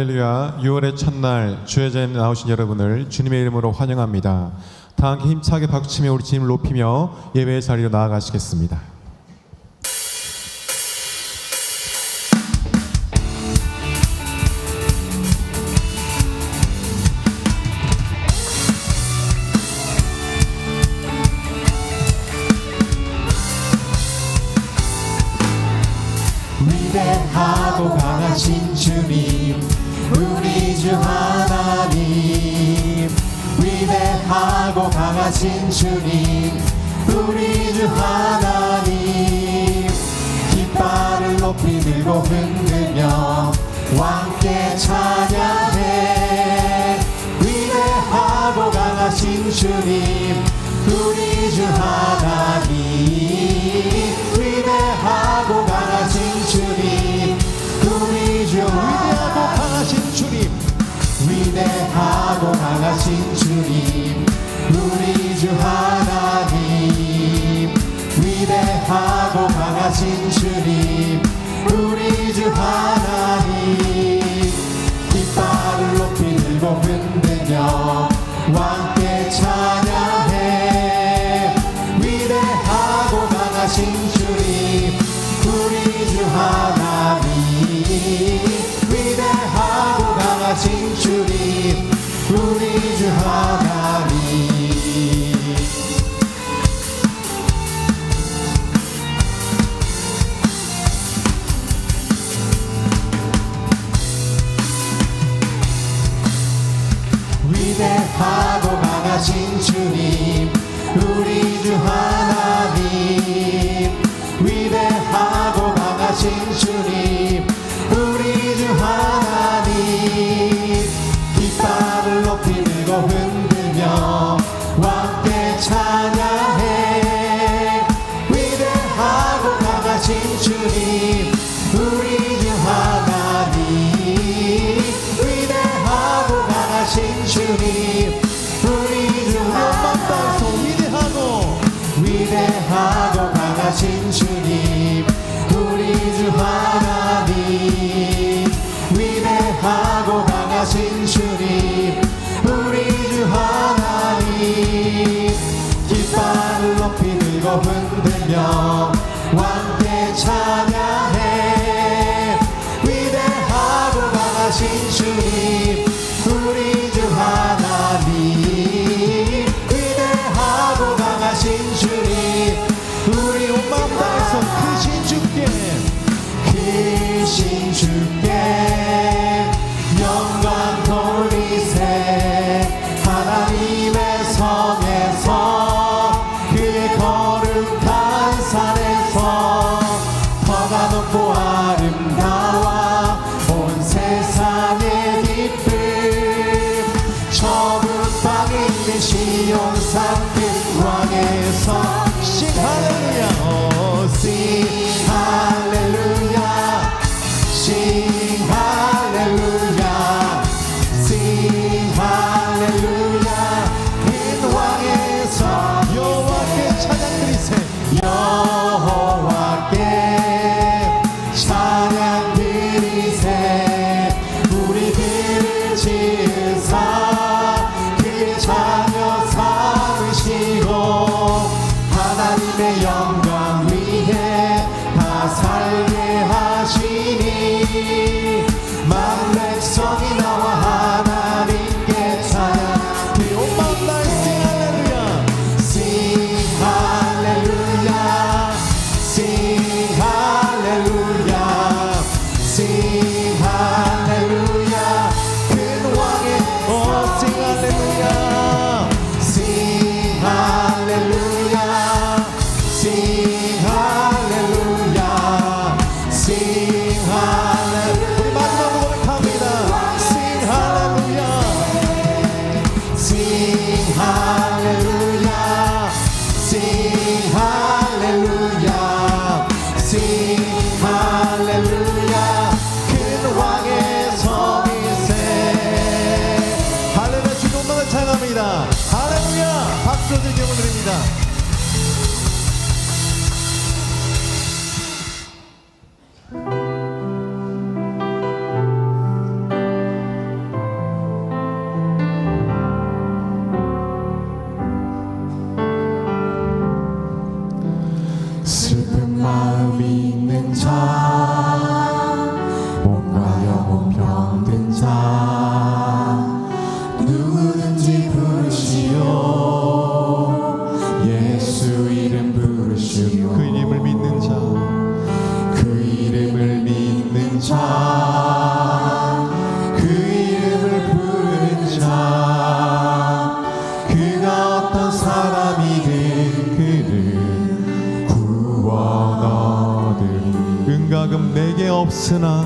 할렐루야. 6월의 첫날 주의 자리에 나오신 여러분을 주님의 이름으로 환영합니다. 다 함께 힘차게 박수치며 우리 주님을 높이며 예배의 자리로 나아가시겠습니다. 위대하고 강하신 주님, 우리 주 하나님. 위대하고 강하신 주님, 우리 주 하나님. 깃발을 높이 들고 흔들며 왕께 찬양해. 위대하고 강하신 주님, 우리 주 하나님. 위대하고 강하신 주님, 우리 주 위대하고 강하신 주님, 위대하고 강하신 주님, 우리 주 하나님. 위대하고 강하신 주님, 우리 주 하나님. 깃발을 높이 들고 흔들며 왕께 찬양해. 위대하고 강하신 주님, 우리 주 하나님. 위대하고 강하신 주님, 우리 주 하나님. 위대하고 강하신 주님, 우리 주 하나님. 위대하고 강하신 주님, 우리 주 하나님. 깃발을 높이 들고 흔들며 왕께 찬양해. 위대하고 강하신 주님, 우리 주 하나님. 위대하고 강하신 주님, 우리 주 하나님. 위대하고 강하신 주님, 우리 주 하나님. 위대하고 강하신 주님, 우리 주 하나님. 깃발을 높이 들고 흔들며 왕께 찬양해. 위대하고 강하신 주님, 우리 주 하나님. 위대하고 강하신 주님, 우리 온 마음 다해서 크신 주께, 크신 주께 영광 돌리세. 하나님의 성에서, 그의 거룩한 산에서 터가 높고 아름다워 온 세상의 기쁨. 저분방 있는 시온산 근광에서 Sing hallelujah, oh sing hallelujah, sing 은가금 내게 없으나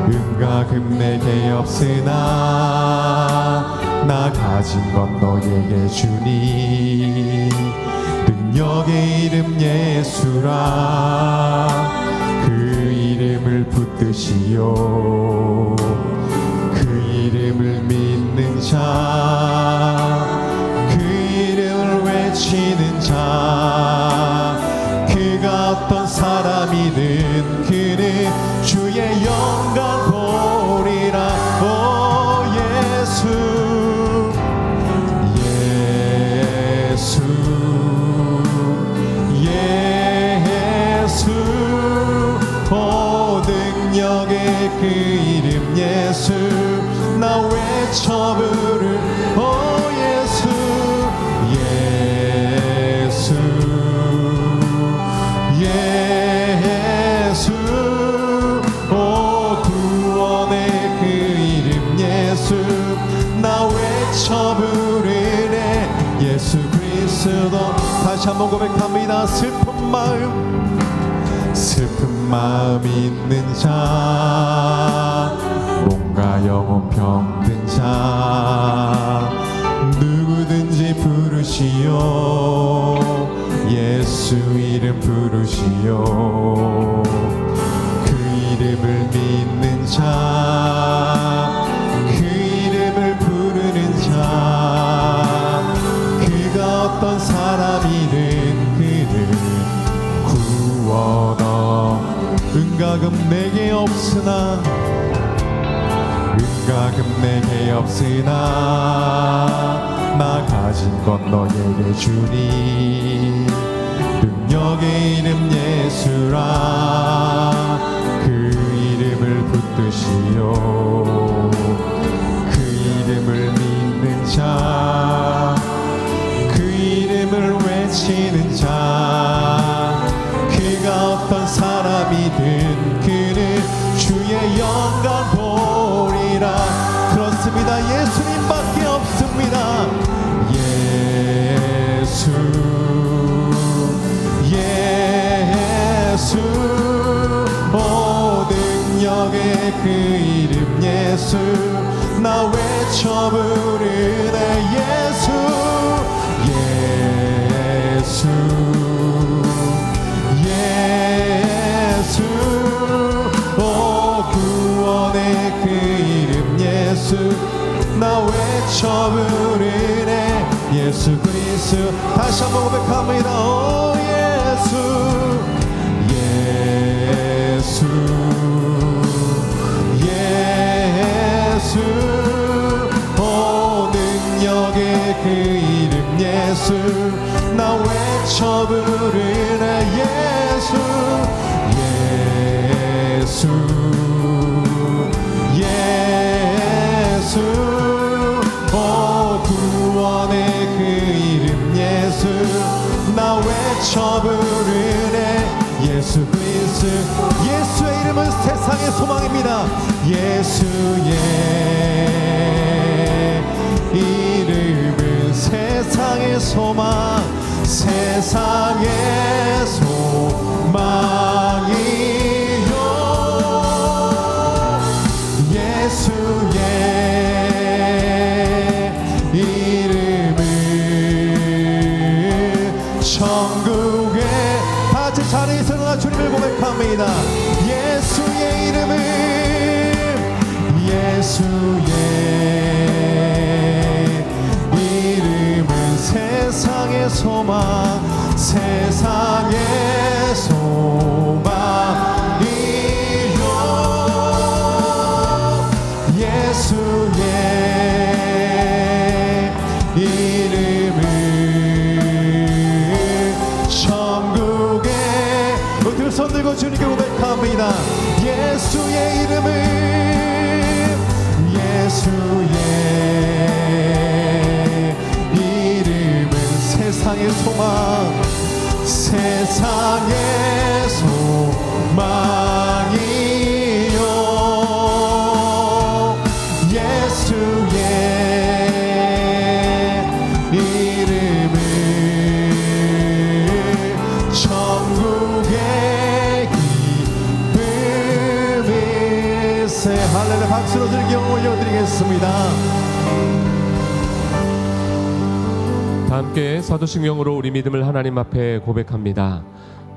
은가금 내게 없으나 나 가진 건 너에게 주니 능력의 이름 예수라 그 이름을 붙드시오 그 이름을 믿는 자 그 이름을 외치는 자 그가 어떤 사람이든 그는 주의 영광 보리라 오 예수 예수 예수 오 능력의 그 이름 예수 나 외쳐 부를 오 예수 예수 예수 오 구원의 그 이름 예수 나 외쳐 부르네 예수 그리스도 다시 한번 고백합니다 슬픈 마음 있는 자 몸과 영혼 병든 자 누구든지 부르시오 예수 이름 부르시오 그 이름을 믿는 자 그 이름을 부르는 자 그가 어떤 사람이든 그는 구원어 은가금 내게 없으나 은가금 내게 없으나 나 가진 건 너에게 주니 능력의 이름 예수라 그 이름을 붙드시오 그 이름을 믿는 자 그 이름을 외치는 자 그가 어떤 사람이든 그는 주의 영광 보리라 그렇습니다 예수님밖에 없습니다 예수 예수 오 능력의 그 이름 예수 나 외쳐 부르네 예수 예수 예수 오 구원의 그 이름 예수 나 외쳐 부르네 예수 그리스도 다시 한번 고백합니다 오 예수 예수 예수 오 능력의 그 이름 예수 나 외쳐 부르네 예수 예수 예수 오 구원의 그 이름 예수 나 외쳐 부르네 예수 그리스도 예수의 이름은 세상의 소망입니다 예수의 이름은 세상의 소망 세상의 소망이요 예수의 이름은 천국에 같이 자리에서 일어나 주님을 고백합니다 예수의 이름은 예수의 이름은 세상의 소망 세상의 소망이요 예수의 이름은 천국에 두 손 들고 주님께 고백합니다 예수의 이름은 예수의 이름은 세상의 소망 세상의 소망이요 예수의 이름은 천국의 길 함께 사도신경으로 우리 믿음을 하나님 앞에 고백합니다.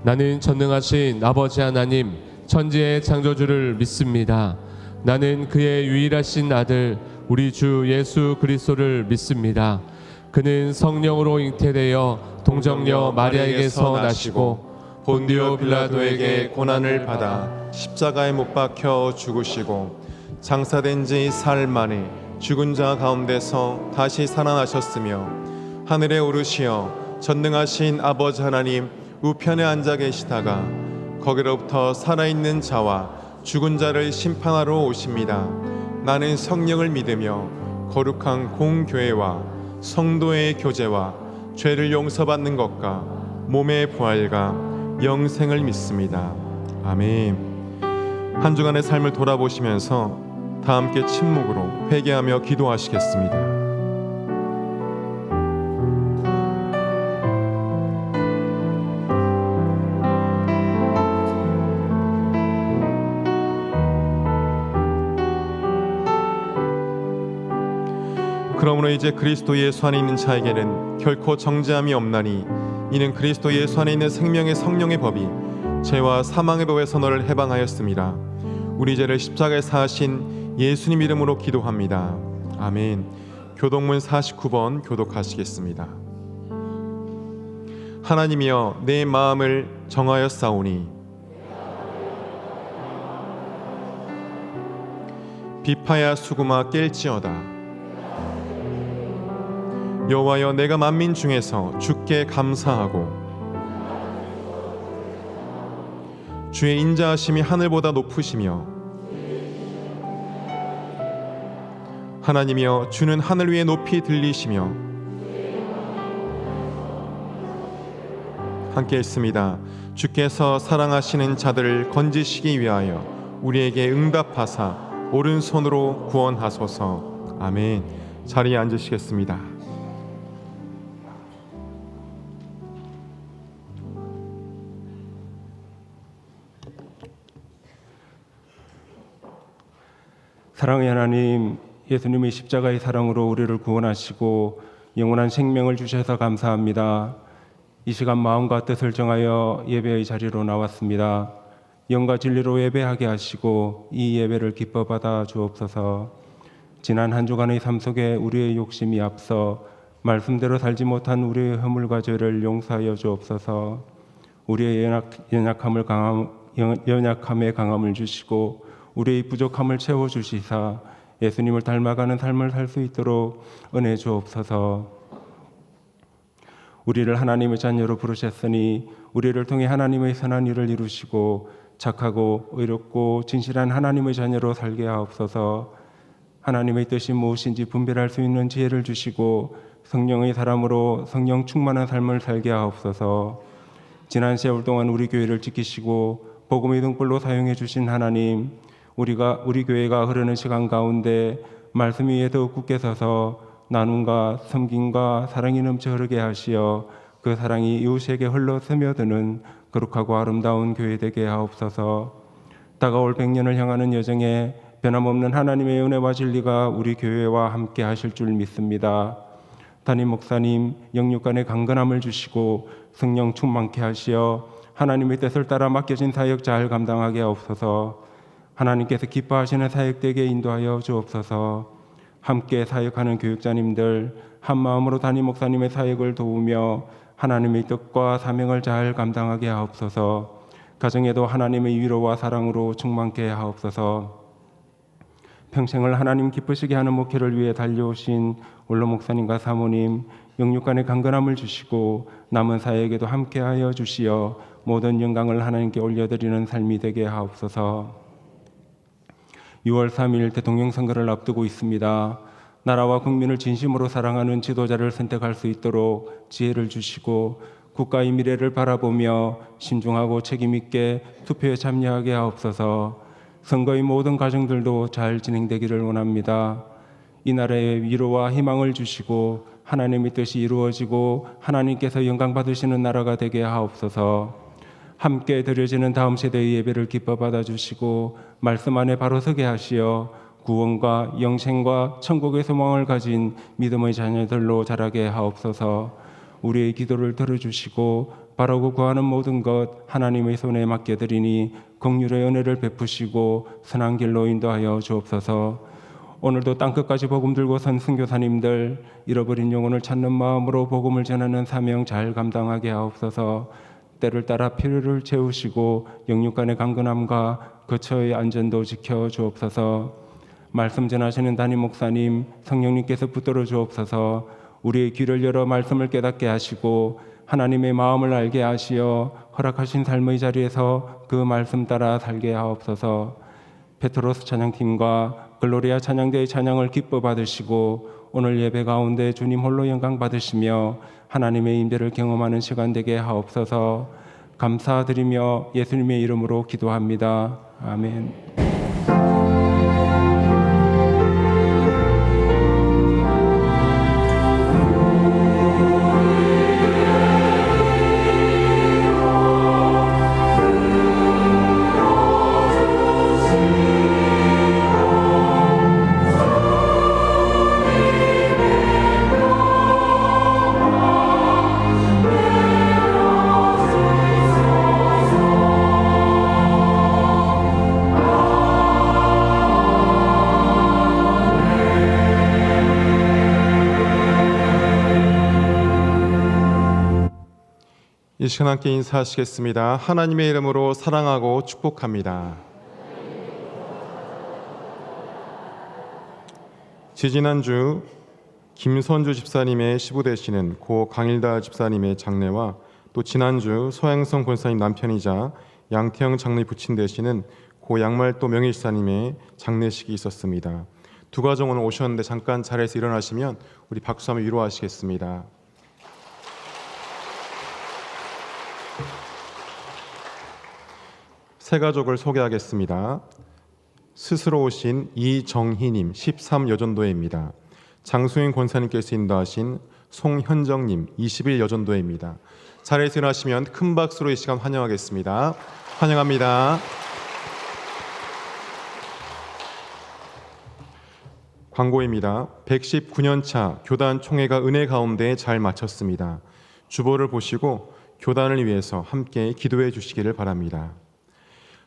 나는 전능하신 아버지 하나님, 천지의 창조주를 믿습니다. 나는 그의 유일하신 아들 우리 주 예수 그리스도를 믿습니다. 그는 성령으로 잉태되어 동정녀 마리아에게서 나시고 본디오 빌라도에게 고난을 받아 십자가에 못 박혀 죽으시고 장사된 지 사흘 만에 죽은 자 가운데서 다시 살아나셨으며 하늘에 오르시어 전능하신 아버지 하나님 우편에 앉아 계시다가 거기로부터 살아있는 자와 죽은 자를 심판하러 오십니다. 나는 성령을 믿으며 거룩한 공교회와 성도의 교제와 죄를 용서받는 것과 몸의 부활과 영생을 믿습니다. 아멘. 한 주간의 삶을 돌아보시면서 다 함께 침묵으로 회개하며 기도하시겠습니다. 그러므로 이제 그리스도 예수 안에 있는 자에게는 결코 정죄함이 없나니 이는 그리스도 예수 안에 있는 생명의 성령의 법이 죄와 사망의 법에서 너를 해방하였습니다. 우리 죄를 십자가에 사하신 예수님 이름으로 기도합니다. 아멘. 교독문 49번 교독하시겠습니다. 하나님이여 내 마음을 정하였사오니 비파야 수구마 깰지어다. 여호와여 내가 만민 중에서 주께 감사하고 주의 인자하심이 하늘보다 높으시며 하나님이여 주는 하늘 위에 높이 들리시며 함께 읽습니다. 주께서 사랑하시는 자들을 건지시기 위하여 우리에게 응답하사 오른손으로 구원하소서. 아멘. 자리에 앉으시겠습니다. 사랑의 하나님, 예수님의 십자가의 사랑으로 우리를 구원하시고 영원한 생명을 주셔서 감사합니다. 이 시간 마음과 뜻을 정하여 예배의 자리로 나왔습니다. 영과 진리로 예배하게 하시고 이 예배를 기뻐 받아 주옵소서. 지난 한 주간의 삶 속에 우리의 욕심이 앞서 말씀대로 살지 못한 우리의 허물과 죄를 용서하여 주옵소서. 우리의 연약함에 강함을 주시고 우리의 부족함을 채워주시사 예수님을 닮아가는 삶을 살 수 있도록 은혜 주옵소서. 우리를 하나님의 자녀로 부르셨으니 우리를 통해 하나님의 선한 일을 이루시고 착하고 의롭고 진실한 하나님의 자녀로 살게 하옵소서. 하나님의 뜻이 무엇인지 분별할 수 있는 지혜를 주시고 성령의 사람으로 성령 충만한 삶을 살게 하옵소서. 지난 세월 동안 우리 교회를 지키시고 복음의 등불로 사용해 주신 하나님, 우리 교회가 흐르는 시간 가운데 말씀 위에 더욱 굳게 서서 나눔과 섬김과 사랑이 넘쳐 흐르게 하시어 그 사랑이 이웃에게 흘러 스며드는 거룩하고 아름다운 교회 되게 하옵소서. 다가올 100년을 향하는 여정에 변함없는 하나님의 은혜와 진리가 우리 교회와 함께 하실 줄 믿습니다. 담임 목사님 영육간의 강건함을 주시고 성령 충만케 하시어 하나님의 뜻을 따라 맡겨진 사역 잘 감당하게 하옵소서. 하나님께서 기뻐하시는 사역되게 인도하여 주옵소서. 함께 사역하는 교육자님들 한 마음으로 담임 목사님의 사역을 도우며 하나님의 뜻과 사명을 잘 감당하게 하옵소서. 가정에도 하나님의 위로와 사랑으로 충만케 하옵소서. 평생을 하나님 기쁘시게 하는 목회를 위해 달려오신 원로 목사님과 사모님 영육간의 강건함을 주시고 남은 사역에도 함께하여 주시어 모든 영광을 하나님께 올려드리는 삶이 되게 하옵소서. 6월 3일 대통령 선거를 앞두고 있습니다. 나라와 국민을 진심으로 사랑하는 지도자를 선택할 수 있도록 지혜를 주시고 국가의 미래를 바라보며 신중하고 책임있게 투표에 참여하게 하옵소서. 선거의 모든 과정들도 잘 진행되기를 원합니다. 이 나라에 위로와 희망을 주시고 하나님의 뜻이 이루어지고 하나님께서 영광 받으시는 나라가 되게 하옵소서. 함께 드려지는 다음 세대의 예배를 기뻐 받아주시고 말씀 안에 바로 서게 하시어 구원과 영생과 천국의 소망을 가진 믿음의 자녀들로 자라게 하옵소서. 우리의 기도를 들어주시고 바라고 구하는 모든 것 하나님의 손에 맡겨드리니 긍휼의 은혜를 베푸시고 선한 길로 인도하여 주옵소서. 오늘도 땅끝까지 복음 들고 선 선교사님들 잃어버린 영혼을 찾는 마음으로 복음을 전하는 사명 잘 감당하게 하옵소서. 때를 따라 필요를 채우시고 영육간의 강건함과 거처의 안전도 지켜 주옵소서. 말씀 전하시는 담임 목사님 성령님께서 붙들어 주옵소서. 우리의 귀를 열어 말씀을 깨닫게 하시고 하나님의 마음을 알게 하시어 허락하신 삶의 자리에서 그 말씀 따라 살게 하옵소서. 페트로스 찬양팀과 글로리아 찬양대의 찬양을 기뻐 받으시고 오늘 예배 가운데 주님 홀로 영광 받으시며 하나님의 임재를 경험하는 시간 되게 하옵소서. 감사드리며 예수님의 이름으로 기도합니다. 아멘. 이 시간 함께 인사하시겠습니다. 하나님의 이름으로 사랑하고 축복합니다. 지지난주 김선주 집사님의 시부 되시는 고 강일다 집사님의 장례와 또 지난주 서행성 권사님 남편이자 양태영 장로의 부친 되시는 고 양말도 명예집사님의 장례식이 있었습니다. 두 가정 오늘 오셨는데 잠깐 자리에서 일어나시면 우리 박수하며 위로하시겠습니다. 세 가족을 소개하겠습니다. 스스로 오신 이정희님 13여전도회입니다. 장수인 권사님께서 인도하신 송현정님 21여전도회입니다. 자리에서 일어나시면 큰 박수로 이 시간 환영하겠습니다. 환영합니다. 광고입니다. 119년차 교단 총회가 은혜 가운데 잘 마쳤습니다. 주보를 보시고 교단을 위해서 함께 기도해 주시기를 바랍니다.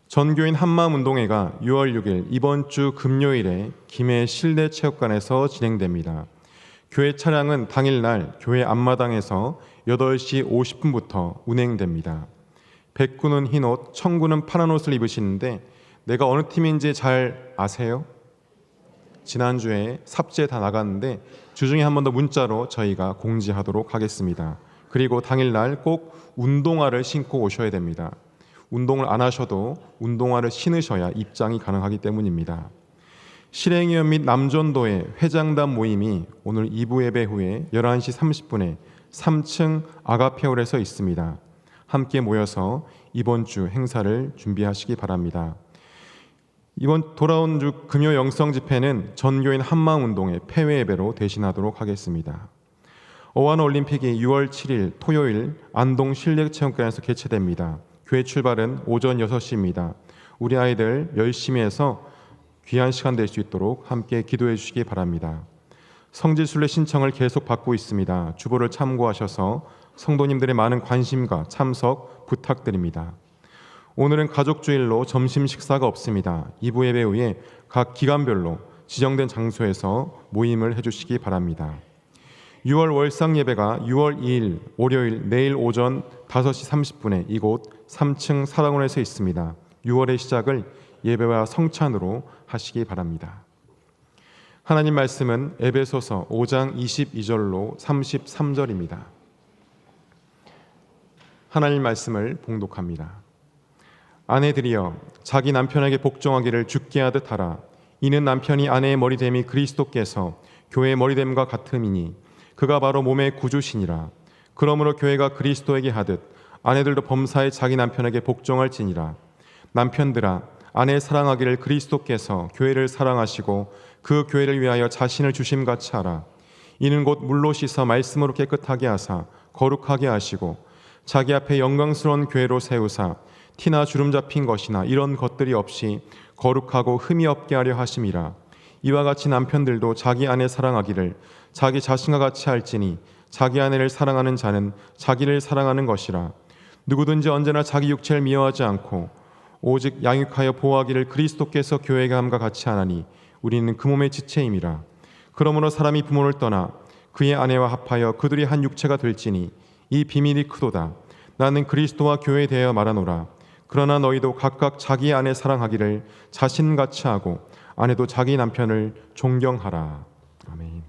전교인 한마음운동회가 6월 6일 이번 주 금요일에 김해 실내체육관에서 진행됩니다. 교회 차량은 당일날 교회 앞마당에서 8시 50분부터 운행됩니다. 백구는 흰옷, 청구는 파란 옷을 입으시는데 내가 어느 팀인지 잘 아세요? 지난주에 삽질 다 나갔는데 주중에 한 번 더 문자로 저희가 공지하도록 하겠습니다. 그리고 당일날 꼭 운동화를 신고 오셔야 됩니다. 운동을 안 하셔도 운동화를 신으셔야 입장이 가능하기 때문입니다. 실행위원 및 남전도회 회장단 모임이 오늘 2부 예배 후에 11시 30분에 3층 아가페올에서 있습니다. 함께 모여서 이번 주 행사를 준비하시기 바랍니다. 이번 돌아온 주 금요 영성 집회는 전교인 한마음운동회 폐회 예배로 대신하도록 하겠습니다. 어완올림픽이 6월 7일 토요일 안동 실내체육관에서 개최됩니다. 교회 출발은 오전 6시입니다. 우리 아이들 열심히 해서 귀한 시간 될 수 있도록 함께 기도해 주시기 바랍니다. 성지순례 신청을 계속 받고 있습니다. 주보를 참고하셔서 성도님들의 많은 관심과 참석 부탁드립니다. 오늘은 가족주일로 점심 식사가 없습니다. 2부 예배 후에 각 기간별로 지정된 장소에서 모임을 해주시기 바랍니다. 6월 월상 예배가 6월 2일 월요일 내일 오전 5시 30분에 이곳 3층 사랑원에서 있습니다. 6월의 시작을 예배와 성찬으로 하시기 바랍니다. 하나님 말씀은 에베소서 5장 22절로 33절입니다. 하나님 말씀을 봉독합니다. 아내들이여 자기 남편에게 복종하기를 죽게 하듯 하라. 이는 남편이 아내의 머리됨이 그리스도께서 교회의 머리됨과 같음이니 그가 바로 몸의 구주시니라. 그러므로 교회가 그리스도에게 하듯 아내들도 범사에 자기 남편에게 복종할지니라. 남편들아 아내 사랑하기를 그리스도께서 교회를 사랑하시고 그 교회를 위하여 자신을 주심같이 하라. 이는 곧 물로 씻어 말씀으로 깨끗하게 하사 거룩하게 하시고 자기 앞에 영광스러운 교회로 세우사 티나 주름 잡힌 것이나 이런 것들이 없이 거룩하고 흠이 없게 하려 하심이라. 이와 같이 남편들도 자기 아내 사랑하기를 자기 자신과 같이 할지니 자기 아내를 사랑하는 자는 자기를 사랑하는 것이라. 누구든지 언제나 자기 육체를 미워하지 않고 오직 양육하여 보호하기를 그리스도께서 교회에게 함과 같이 하나니 우리는 그 몸의 지체임이라. 그러므로 사람이 부모를 떠나 그의 아내와 합하여 그들이 한 육체가 될지니 이 비밀이 크도다. 나는 그리스도와 교회에 대하여 말하노라. 그러나 너희도 각각 자기 아내 사랑하기를 자신같이 하고 아내도 자기 남편을 존경하라. 아멘.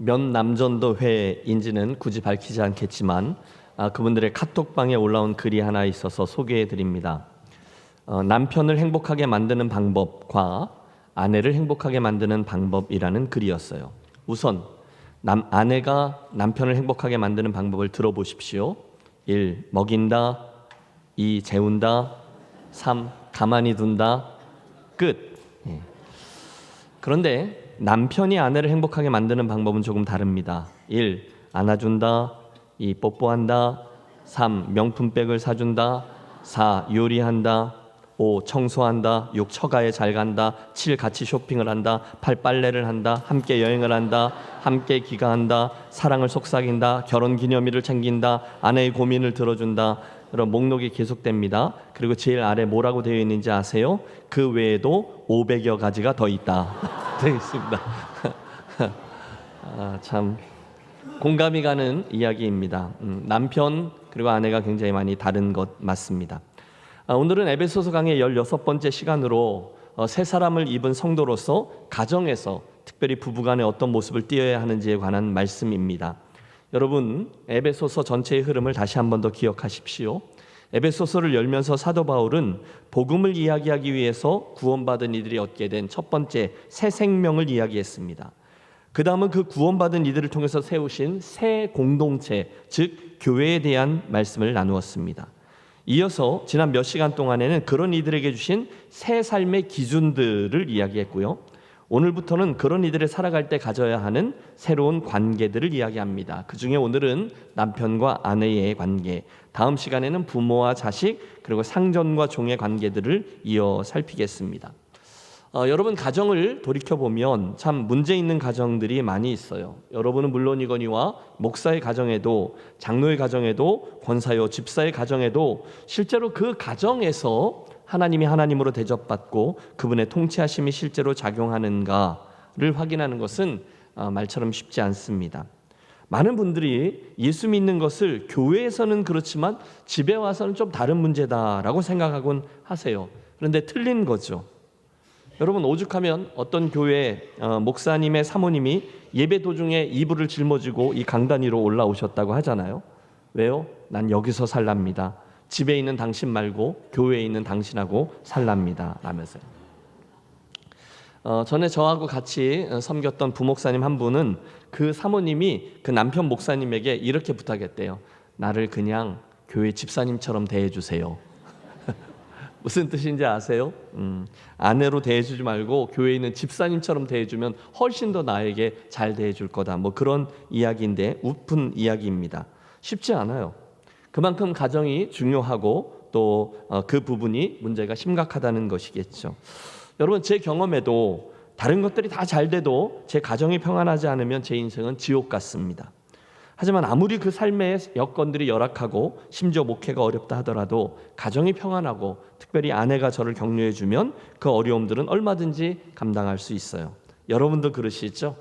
몇 남전도회인지는 굳이 밝히지 않겠지만 그분들의 카톡방에 올라온 글이 하나 있어서 소개해 드립니다. 남편을 행복하게 만드는 방법과 아내를 행복하게 만드는 방법이라는 글이었어요. 우선 아내가 남편을 행복하게 만드는 방법을 들어보십시오. 1. 먹인다. 2. 재운다. 3. 가만히 둔다. 끝. 그런데 남편이 아내를 행복하게 만드는 방법은 조금 다릅니다. 1. 안아준다. 2. 뽀뽀한다. 3. 명품백을 사준다. 4. 요리한다. 5. 청소한다. 6. 처가에 잘 간다. 7. 같이 쇼핑을 한다. 8. 빨래를 한다. 함께 여행을 한다. 함께 귀가한다. 사랑을 속삭인다. 결혼기념일을 챙긴다. 아내의 고민을 들어준다. 그런 목록이 계속됩니다. 그리고 제일 아래 뭐라고 되어 있는지 아세요? 그 외에도 500여 가지가 더 있다 되어 있습니다. 참 공감이 가는 이야기입니다. 남편 그리고 아내가 굉장히 많이 다른 것 맞습니다. 오늘은 에베소서 강의 16번째 시간으로 새 사람을 입은 성도로서 가정에서 특별히 부부간에 어떤 모습을 띄어야 하는지에 관한 말씀입니다. 여러분, 에베소서 전체의 흐름을 다시 한 번 더 기억하십시오. 에베소서를 열면서 사도 바울은 복음을 이야기하기 위해서 구원받은 이들이 얻게 된 첫 번째 새 생명을 이야기했습니다. 그 다음은 그 구원받은 이들을 통해서 세우신 새 공동체, 즉 교회에 대한 말씀을 나누었습니다. 이어서 지난 몇 시간 동안에는 그런 이들에게 주신 새 삶의 기준들을 이야기했고요. 오늘부터는 그런 이들을 살아갈 때 가져야 하는 새로운 관계들을 이야기합니다. 그 중에 오늘은 남편과 아내의 관계, 다음 시간에는 부모와 자식, 그리고 상전과 종의 관계들을 이어 살피겠습니다. 여러분, 가정을 돌이켜보면 참 문제 있는 가정들이 많이 있어요. 여러분은 물론이거니와 목사의 가정에도, 장로의 가정에도, 권사요 집사의 가정에도 실제로 그 가정에서 하나님이 하나님으로 대접받고 그분의 통치하심이 실제로 작용하는가를 확인하는 것은 말처럼 쉽지 않습니다. 많은 분들이 예수 믿는 것을 교회에서는 그렇지만 집에 와서는 좀 다른 문제다라고 생각하곤 하세요. 그런데 틀린 거죠. 여러분, 오죽하면 어떤 교회 목사님의 사모님이 예배 도중에 이불을 짊어지고 이 강단 위로 올라오셨다고 하잖아요. 왜요? 난 여기서 살랍니다. 집에 있는 당신 말고 교회에 있는 당신하고 살랍니다 라면서요. 전에 저하고 같이 섬겼던 부목사님 한 분은 그 사모님이 그 남편 목사님에게 이렇게 부탁했대요. 나를 그냥 교회 집사님처럼 대해주세요. 무슨 뜻인지 아세요? 아내로 대해주지 말고 교회에 있는 집사님처럼 대해주면 훨씬 더 나에게 잘 대해줄 거다. 뭐 그런 이야기인데 우픈 이야기입니다. 쉽지 않아요. 그만큼 가정이 중요하고 또 그 부분이 문제가 심각하다는 것이겠죠. 여러분, 제 경험에도 다른 것들이 다 잘 돼도 제 가정이 평안하지 않으면 제 인생은 지옥 같습니다. 하지만 아무리 그 삶의 여건들이 열악하고 심지어 목회가 어렵다 하더라도 가정이 평안하고 특별히 아내가 저를 격려해주면 그 어려움들은 얼마든지 감당할 수 있어요. 여러분도 그러시죠?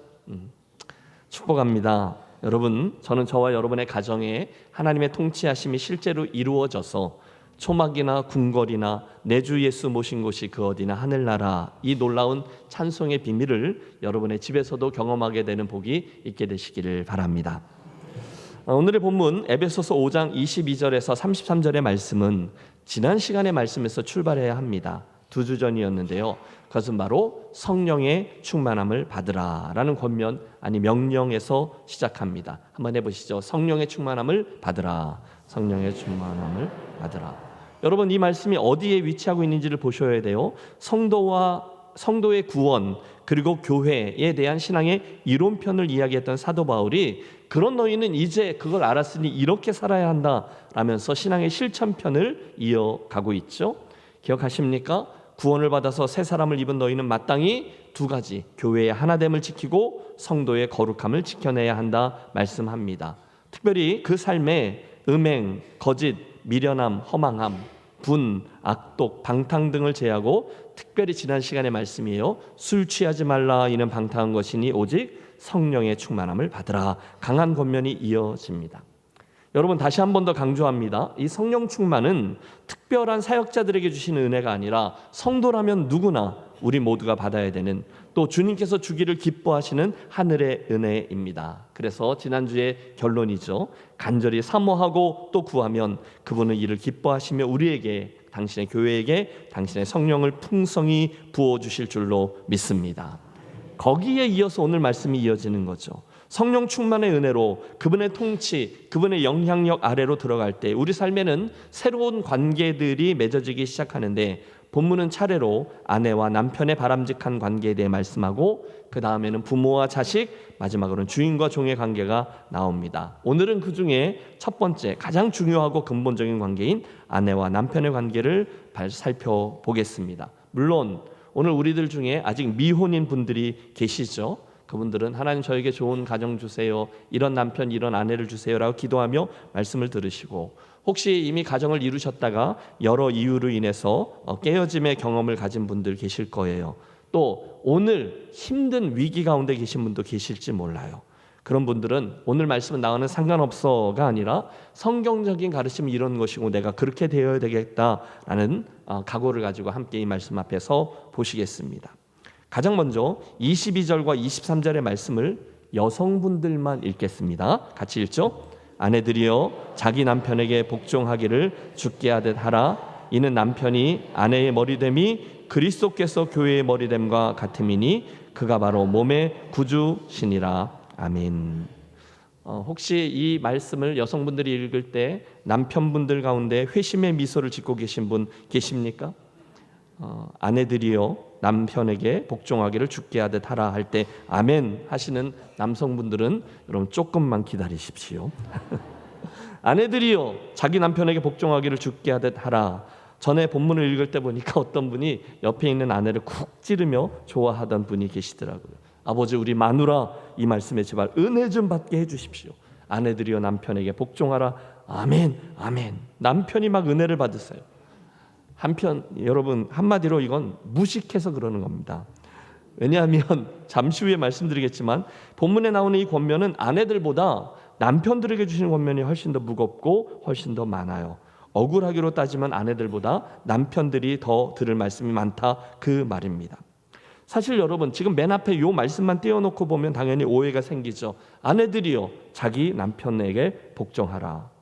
축복합니다. 여러분, 저는 저와 여러분의 가정에 하나님의 통치하심이 실제로 이루어져서 초막이나 궁궐이나 내 주 예수 모신 곳이 그 어디나 하늘나라, 이 놀라운 찬송의 비밀을 여러분의 집에서도 경험하게 되는 복이 있게 되시기를 바랍니다. 오늘의 본문 에베소서 5장 22절에서 33절의 말씀은 지난 시간의 말씀에서 출발해야 합니다. 2주 전이었는데요. 그것은 바로 성령의 충만함을 받으라라는 권면, 아니 명령에서 시작합니다. 한번 해보시죠. 성령의 충만함을 받으라. 성령의 충만함을 받으라. 여러분, 이 말씀이 어디에 위치하고 있는지를 보셔야 돼요. 성도의 구원 그리고 교회에 대한 신앙의 이론편을 이야기했던 사도 바울이 그런 너희는 이제 그걸 알았으니 이렇게 살아야 한다 라면서 신앙의 실천편을 이어가고 있죠. 기억하십니까? 구원을 받아서 새 사람을 입은 너희는 마땅히 두 가지, 교회의 하나됨을 지키고 성도의 거룩함을 지켜내야 한다 말씀합니다. 특별히 그 삶에 음행, 거짓, 미련함, 허망함, 분, 악독, 방탕 등을 제하고 특별히 지난 시간의 말씀이에요. 술 취하지 말라, 이는 방탕한 것이니 오직 성령의 충만함을 받으라. 강한 권면이 이어집니다. 여러분, 다시 한 번 더 강조합니다. 이 성령 충만은 특별한 사역자들에게 주시는 은혜가 아니라 성도라면 누구나 우리 모두가 받아야 되는, 또 주님께서 주기를 기뻐하시는 하늘의 은혜입니다. 그래서 지난주의 결론이죠. 간절히 사모하고 또 구하면 그분은 이를 기뻐하시며 우리에게, 당신의 교회에게 당신의 성령을 풍성히 부어주실 줄로 믿습니다. 거기에 이어서 오늘 말씀이 이어지는 거죠. 성령 충만의 은혜로 그분의 통치, 그분의 영향력 아래로 들어갈 때 우리 삶에는 새로운 관계들이 맺어지기 시작하는데, 본문은 차례로 아내와 남편의 바람직한 관계에 대해 말씀하고 그 다음에는 부모와 자식, 마지막으로는 주인과 종의 관계가 나옵니다. 오늘은 그 중에 첫 번째 가장 중요하고 근본적인 관계인 아내와 남편의 관계를 살펴보겠습니다. 물론 오늘 우리들 중에 아직 미혼인 분들이 계시죠. 그분들은 하나님 저에게 좋은 가정 주세요, 이런 남편 이런 아내를 주세요라고 기도하며 말씀을 들으시고, 혹시 이미 가정을 이루셨다가 여러 이유로 인해서 깨어짐의 경험을 가진 분들 계실 거예요. 또 오늘 힘든 위기 가운데 계신 분도 계실지 몰라요. 그런 분들은 오늘 말씀은 나와는 상관없어가 아니라 성경적인 가르침이 이런 것이고 내가 그렇게 되어야 되겠다라는 각오를 가지고 함께 이 말씀 앞에서 보시겠습니다. 가장 먼저 22절과 23절의 말씀을 여성분들만 읽겠습니다. 같이 읽죠. 아내들이여 자기 남편에게 복종하기를 주께 하듯 하라. 이는 남편이 아내의 머리됨이 그리스도께서 교회의 머리됨과 같음이니 그가 바로 몸의 구주시니라. 아멘. 혹시 이 말씀을 여성분들이 읽을 때 남편분들 가운데 회심의 미소를 짓고 계신 분 계십니까? 아내들이여 남편에게 복종하기를 주께 하듯 하라 할 때 아멘 하시는 남성분들은 여러분 조금만 기다리십시오. 아내들이여 자기 남편에게 복종하기를 주께 하듯 하라. 전에 본문을 읽을 때 보니까 어떤 분이 옆에 있는 아내를 쿡 찌르며 좋아하던 분이 계시더라고요. 아버지 우리 마누라 이 말씀에 제발 은혜 좀 받게 해주십시오. 아내들이여 남편에게 복종하라. 아멘 아멘. 남편이 막 은혜를 받으세요. 한편 여러분 한마디로 이건 무식해서 그러는 겁니다. 왜냐하면 잠시 후에 말씀드리겠지만 본문에 나오는 이 권면은 아내들보다 남편들에게 주시는 권면이 훨씬 더 무겁고 훨씬 더 많아요. 억울하기로 따지면 아내들보다 남편들이 더 들을 말씀이 많다 그 말입니다. 사실 여러분 지금 맨 앞에 이 말씀만 띄워놓고 보면 당연히 오해가 생기죠. 아내들이요 자기 남편에게 복종하라.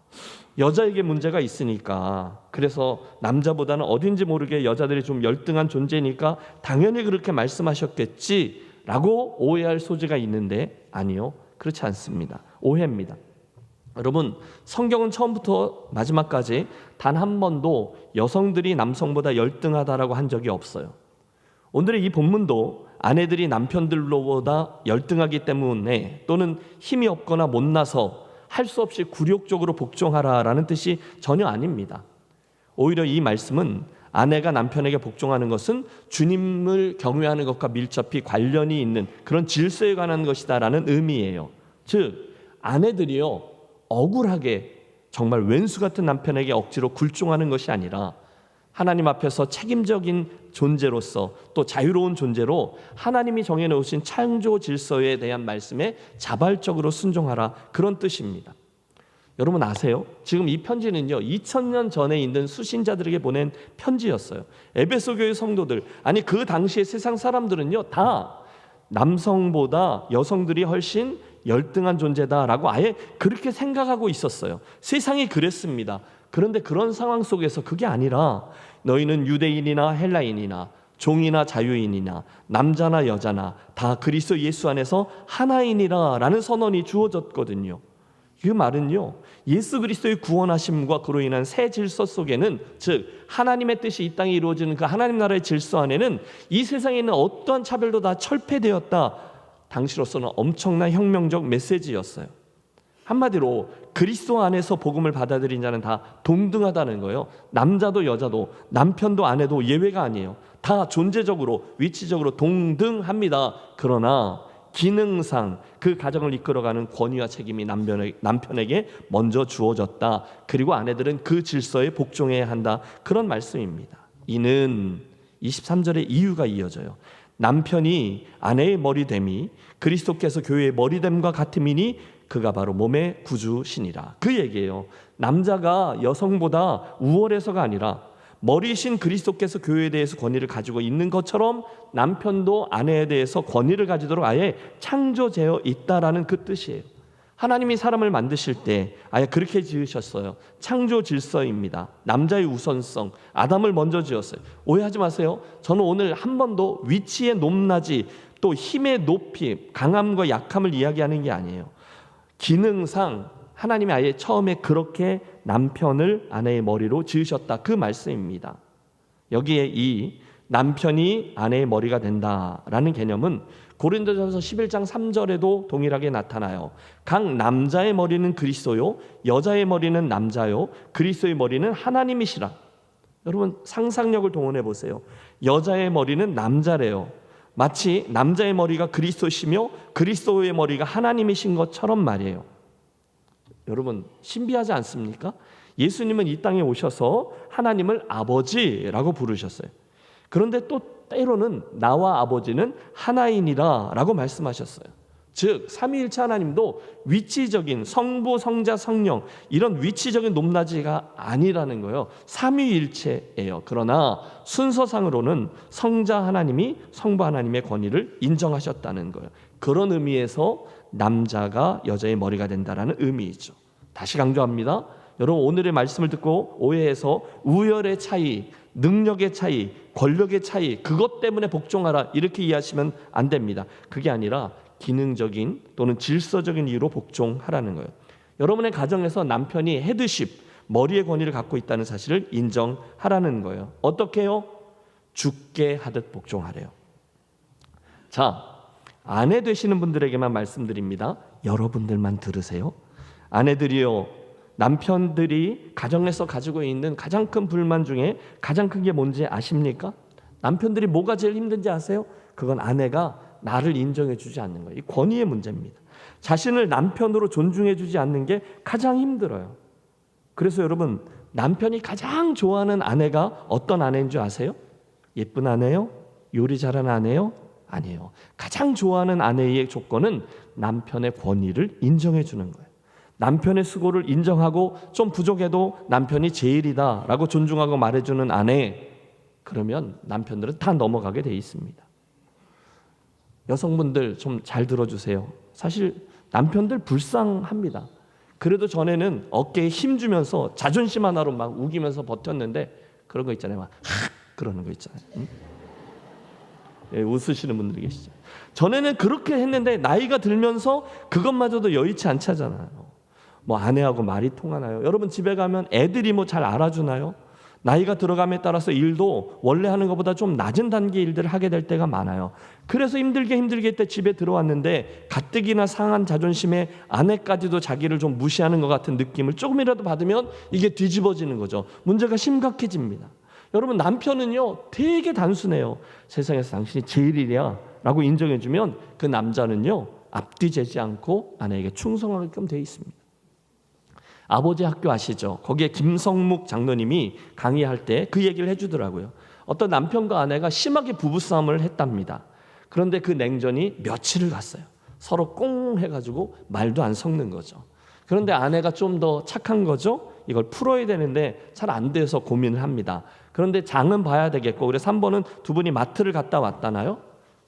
여자에게 문제가 있으니까, 그래서 남자보다는 어딘지 모르게 여자들이 좀 열등한 존재니까 당연히 그렇게 말씀하셨겠지라고 오해할 소지가 있는데 아니요, 그렇지 않습니다. 오해입니다. 여러분 성경은 처음부터 마지막까지 단 한 번도 여성들이 남성보다 열등하다라고 한 적이 없어요. 오늘의 이 본문도 아내들이 남편들보다 열등하기 때문에 또는 힘이 없거나 못나서 할 수 없이 굴욕적으로 복종하라라는 뜻이 전혀 아닙니다. 오히려 이 말씀은 아내가 남편에게 복종하는 것은 주님을 경외하는 것과 밀접히 관련이 있는 그런 질서에 관한 것이다라는 의미예요. 즉 아내들이요 억울하게 정말 왼수 같은 남편에게 억지로 굴종하는 것이 아니라 하나님 앞에서 책임적인 존재로서 또 자유로운 존재로 하나님이 정해놓으신 창조 질서에 대한 말씀에 자발적으로 순종하라, 그런 뜻입니다. 여러분 아세요? 지금 이 편지는요 2000년 전에 있는 수신자들에게 보낸 편지였어요. 에베소 교회 성도들, 아니 그 당시에 세상 사람들은요 다 남성보다 여성들이 훨씬 열등한 존재다라고 아예 그렇게 생각하고 있었어요. 세상이 그랬습니다. 그런데 그런 상황 속에서 그게 아니라 너희는 유대인이나 헬라인이나 종이나 자유인이나 남자나 여자나 다 그리스도 예수 안에서 하나이니라 라는 선언이 주어졌거든요. 그 말은요 예수 그리스도의 구원하심과 그로 인한 새 질서 속에는, 즉 하나님의 뜻이 이 땅에 이루어지는 그 하나님 나라의 질서 안에는 이 세상에 있는 어떠한 차별도 다 철폐되었다, 당시로서는 엄청난 혁명적 메시지였어요. 한마디로 그리스도 안에서 복음을 받아들인 자는 다 동등하다는 거예요. 남자도 여자도 남편도 아내도 예외가 아니에요. 다 존재적으로 위치적으로 동등합니다. 그러나 기능상 그 가정을 이끌어가는 권위와 책임이 남편에게 먼저 주어졌다. 그리고 아내들은 그 질서에 복종해야 한다. 그런 말씀입니다. 이는 23절의 이유가 이어져요. 남편이 아내의 머리됨이 그리스도께서 교회의 머리됨과 같음이니 그가 바로 몸의 구주시니라. 그 얘기예요. 남자가 여성보다 우월해서가 아니라 머리신 그리스도께서 교회에 대해서 권위를 가지고 있는 것처럼 남편도 아내에 대해서 권위를 가지도록 아예 창조되어 있다라는 그 뜻이에요. 하나님이 사람을 만드실 때 아예 그렇게 지으셨어요. 창조 질서입니다. 남자의 우선성, 아담을 먼저 지었어요. 오해하지 마세요. 저는 오늘 한 번도 위치의 높낮이 또 힘의 높이, 강함과 약함을 이야기하는 게 아니에요. 기능상 하나님이 아예 처음에 그렇게 남편을 아내의 머리로 지으셨다, 그 말씀입니다. 여기에 이 남편이 아내의 머리가 된다라는 개념은 고린도전서 11장 3절에도 동일하게 나타나요. 각 남자의 머리는 그리스도요, 여자의 머리는 남자요, 그리스도의 머리는 하나님이시라. 여러분 상상력을 동원해 보세요. 여자의 머리는 남자래요. 마치 남자의 머리가 그리스도시며 그리스도의 머리가 하나님이신 것처럼 말이에요. 여러분 신비하지 않습니까? 예수님은 이 땅에 오셔서 하나님을 아버지라고 부르셨어요. 그런데 또 때로는 나와 아버지는 하나이니라 라고 말씀하셨어요. 즉 삼위일체 하나님도 위치적인 성부, 성자, 성령 이런 위치적인 높낮이가 아니라는 거예요. 삼위일체예요. 그러나 순서상으로는 성자 하나님이 성부 하나님의 권위를 인정하셨다는 거예요. 그런 의미에서 남자가 여자의 머리가 된다라는 의미이죠. 다시 강조합니다. 여러분 오늘의 말씀을 듣고 오해해서 우열의 차이, 능력의 차이, 권력의 차이 그것 때문에 복종하라 이렇게 이해하시면 안 됩니다. 그게 아니라 기능적인 또는 질서적인 이유로 복종하라는 거예요. 여러분의 가정에서 남편이 헤드십, 머리의 권위를 갖고 있다는 사실을 인정하라는 거예요. 어떻게 해요? 죽게 하듯 복종하래요. 자, 아내 되시는 분들에게만 말씀드립니다. 여러분들만 들으세요. 아내들이요, 남편들이 가정에서 가지고 있는 가장 큰 불만 중에 가장 큰 게 뭔지 아십니까? 남편들이 뭐가 제일 힘든지 아세요? 그건 아내가 나를 인정해 주지 않는 거예요. 이 권위의 문제입니다. 자신을 남편으로 존중해 주지 않는 게 가장 힘들어요. 그래서 여러분 남편이 가장 좋아하는 아내가 어떤 아내인 줄 아세요? 예쁜 아내요? 요리 잘하는 아내요? 아니에요. 가장 좋아하는 아내의 조건은 남편의 권위를 인정해 주는 거예요. 남편의 수고를 인정하고 좀 부족해도 남편이 제일이다 라고 존중하고 말해주는 아내, 그러면 남편들은 다 넘어가게 돼 있습니다. 여성분들 좀 잘 들어주세요. 사실 남편들 불쌍합니다. 그래도 전에는 어깨에 힘 주면서 자존심 하나로 막 우기면서 버텼는데 그런 거 있잖아요. 막 그러는 거 있잖아요. 응? 예, 웃으시는 분들이 계시죠. 전에는 그렇게 했는데 나이가 들면서 그것마저도 여의치 않잖아요. 뭐 아내하고 말이 통하나요? 여러분 집에 가면 애들이 뭐 잘 알아주나요? 나이가 들어감에 따라서 일도 원래 하는 것보다 좀 낮은 단계 일들을 하게 될 때가 많아요. 그래서 힘들게 때 집에 들어왔는데 가뜩이나 상한 자존심에 아내까지도 자기를 좀 무시하는 것 같은 느낌을 조금이라도 받으면 이게 뒤집어지는 거죠. 문제가 심각해집니다. 여러분 남편은요 되게 단순해요. 세상에서 당신이 제일이야 라고 인정해주면 그 남자는요 앞뒤 재지 않고 아내에게 충성하게끔 돼 있습니다. 아버지 학교 아시죠? 거기에 김성묵 장로님이 강의할 때 그 얘기를 해주더라고요. 어떤 남편과 아내가 심하게 부부싸움을 했답니다. 그런데 그 냉전이 며칠을 갔어요. 서로 꽁 해가지고 말도 안 섞는 거죠. 그런데 아내가 좀 더 착한 거죠. 이걸 풀어야 되는데 잘 안 돼서 고민을 합니다. 그런데 장은 봐야 되겠고 그래서 한 번은 두 분이 마트를 갔다 왔다나요?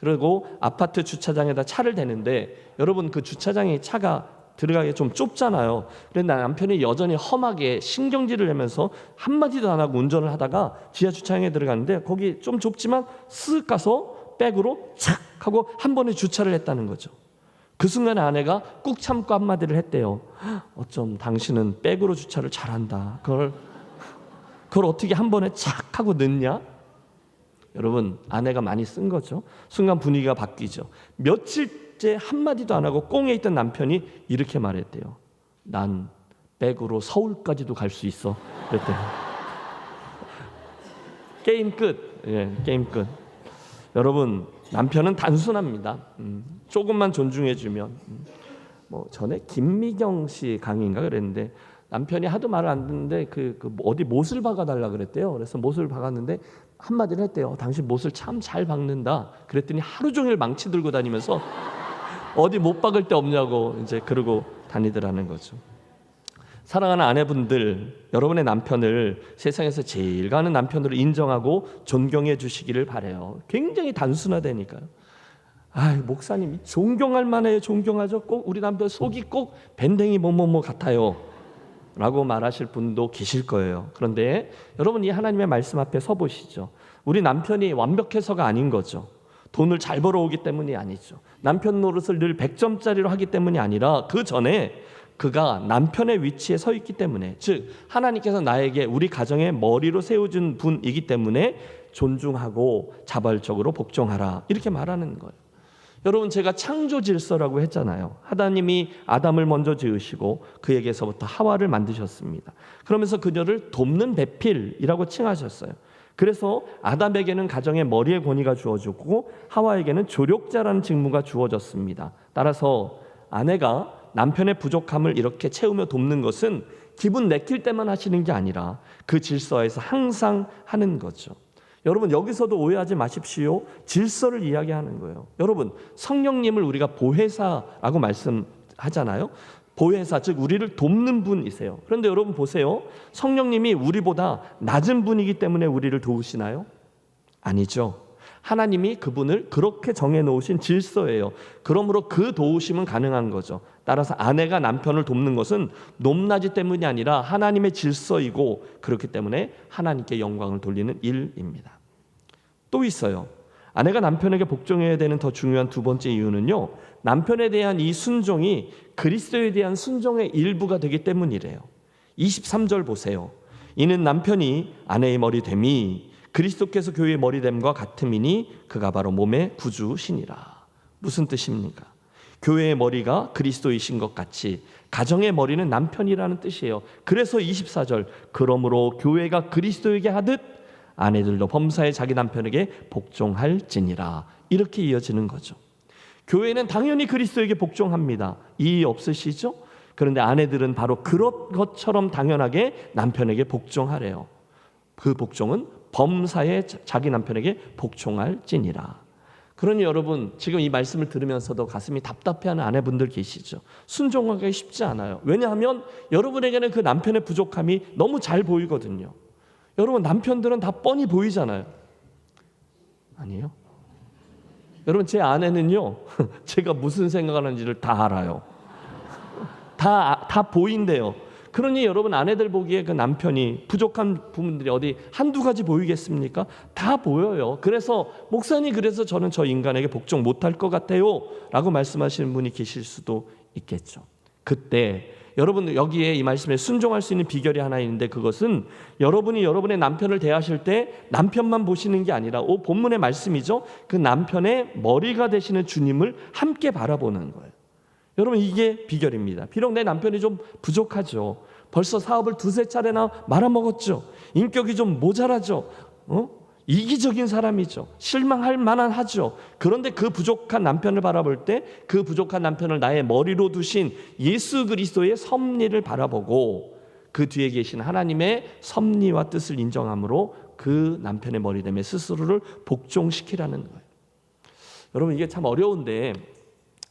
그리고 아파트 주차장에다 차를 대는데 여러분 그 주차장에 차가 들어가기 좀 좁잖아요. 그런데 남편이 여전히 험하게 신경질을 내면서 한마디도 안 하고 운전을 하다가 지하 주차장에 들어갔는데 거기 좀 좁지만 쓱 가서 백으로 착 하고 한 번에 주차를 했다는 거죠. 그 순간에 아내가 꾹 참고 한마디를 했대요. 어쩜 당신은 백으로 주차를 잘한다. 그걸 어떻게 한 번에 착 하고 넣냐? 여러분 아내가 많이 쓴 거죠. 순간 분위기가 바뀌죠. 며칠째 한마디도 안 하고 꽁에 있던 남편이 이렇게 말했대요. 난 백으로 서울까지도 갈 수 있어. 그랬대요. 게임 끝. 예, 게임 끝. 여러분 남편은 단순합니다. 조금만 존중해주면. 뭐 전에 김미경 씨 강의인가 그랬는데 남편이 하도 말을 안 듣는데 어디 못을 박아달라 그랬대요. 그래서 못을 박았는데 한마디를 했대요. 당신 못을 참 잘 박는다. 그랬더니 하루 종일 망치 들고 다니면서 어디 못 박을 데 없냐고 이제 그러고 다니더라는 거죠. 사랑하는 아내분들, 여러분의 남편을 세상에서 제일 가는 남편으로 인정하고 존경해 주시기를 바라요. 굉장히 단순하다니까요. 목사님 존경할 만해요. 존경하죠. 꼭 우리 남편 속이 꼭 밴댕이 뭐뭐뭐 같아요 라고 말하실 분도 계실 거예요. 그런데 여러분 이 하나님의 말씀 앞에 서보시죠. 우리 남편이 완벽해서가 아닌 거죠. 돈을 잘 벌어오기 때문이 아니죠. 남편 노릇을 늘 100점짜리로 하기 때문이 아니라 그 전에 그가 남편의 위치에 서 있기 때문에, 즉 하나님께서 나에게 우리 가정의 머리로 세워준 분이기 때문에 존중하고 자발적으로 복종하라 이렇게 말하는 거예요. 여러분 제가 창조 질서라고 했잖아요. 하나님이 아담을 먼저 지으시고 그에게서부터 하와를 만드셨습니다. 그러면서 그녀를 돕는 배필이라고 칭하셨어요. 그래서 아담에게는 가정의 머리의 권위가 주어졌고 하와에게는 조력자라는 직무가 주어졌습니다. 따라서 아내가 남편의 부족함을 이렇게 채우며 돕는 것은 기분 내킬 때만 하시는 게 아니라 그 질서에서 항상 하는 거죠. 여러분 여기서도 오해하지 마십시오. 질서를 이야기하는 거예요. 여러분 성령님을 우리가 보혜사라고 말씀하잖아요. 보혜사 즉 우리를 돕는 분이세요. 그런데 여러분 보세요. 성령님이 우리보다 낮은 분이기 때문에 우리를 도우시나요? 아니죠. 하나님이 그분을 그렇게 정해놓으신 질서예요. 그러므로 그 도우심은 가능한 거죠. 따라서 아내가 남편을 돕는 것은 높낮이 때문이 아니라 하나님의 질서이고 그렇기 때문에 하나님께 영광을 돌리는 일입니다. 또 있어요. 아내가 남편에게 복종해야 되는 더 중요한 두 번째 이유는요. 남편에 대한 이 순종이 그리스도에 대한 순종의 일부가 되기 때문이래요. 23절 보세요. 이는 남편이 아내의 머리됨이 그리스도께서 교회의 머리됨과 같음이니 그가 바로 몸의 구주시니라. 무슨 뜻입니까? 교회의 머리가 그리스도이신 것 같이 가정의 머리는 남편이라는 뜻이에요. 그래서 24절 그러므로 교회가 그리스도에게 하듯 아내들도 범사에 자기 남편에게 복종할지니라. 이렇게 이어지는 거죠. 교회는 당연히 그리스도에게 복종합니다. 이의 없으시죠? 그런데 아내들은 바로 그런 것처럼 당연하게 남편에게 복종하래요. 그 복종은 범사에 자기 남편에게 복종할지니라. 그러니 여러분 지금 이 말씀을 들으면서도 가슴이 답답해하는 아내분들 계시죠. 순종하기 쉽지 않아요. 왜냐하면 여러분에게는 그 남편의 부족함이 너무 잘 보이거든요. 여러분 남편들은 다 뻔히 보이잖아요. 아니에요? 여러분 제 아내는요. 제가 무슨 생각을 하는지를 다 알아요. 다 보인대요. 그러니 여러분 아내들 보기에 그 남편이 부족한 부분들이 어디 한두 가지 보이겠습니까? 다 보여요. 그래서 목사님 그래서 저는 저 인간에게 복종 못할 것 같아요 라고 말씀하시는 분이 계실 수도 있겠죠. 그때 여러분 여기에 이 말씀에 순종할 수 있는 비결이 하나 있는데 그것은 여러분이 여러분의 남편을 대하실 때 남편만 보시는 게 아니라 본문의 말씀이죠. 그 남편의 머리가 되시는 주님을 함께 바라보는 거예요. 여러분 이게 비결입니다. 비록 내 남편이 좀 부족하죠. 벌써 사업을 두세 차례나 말아먹었죠. 인격이 좀 모자라죠. 이기적인 사람이죠. 실망할 만한 하죠. 그런데 그 부족한 남편을 바라볼 때 그 부족한 남편을 나의 머리로 두신 예수 그리스도의 섭리를 바라보고 그 뒤에 계신 하나님의 섭리와 뜻을 인정함으로 그 남편의 머리됨에 스스로를 복종시키라는 거예요. 여러분 이게 참 어려운데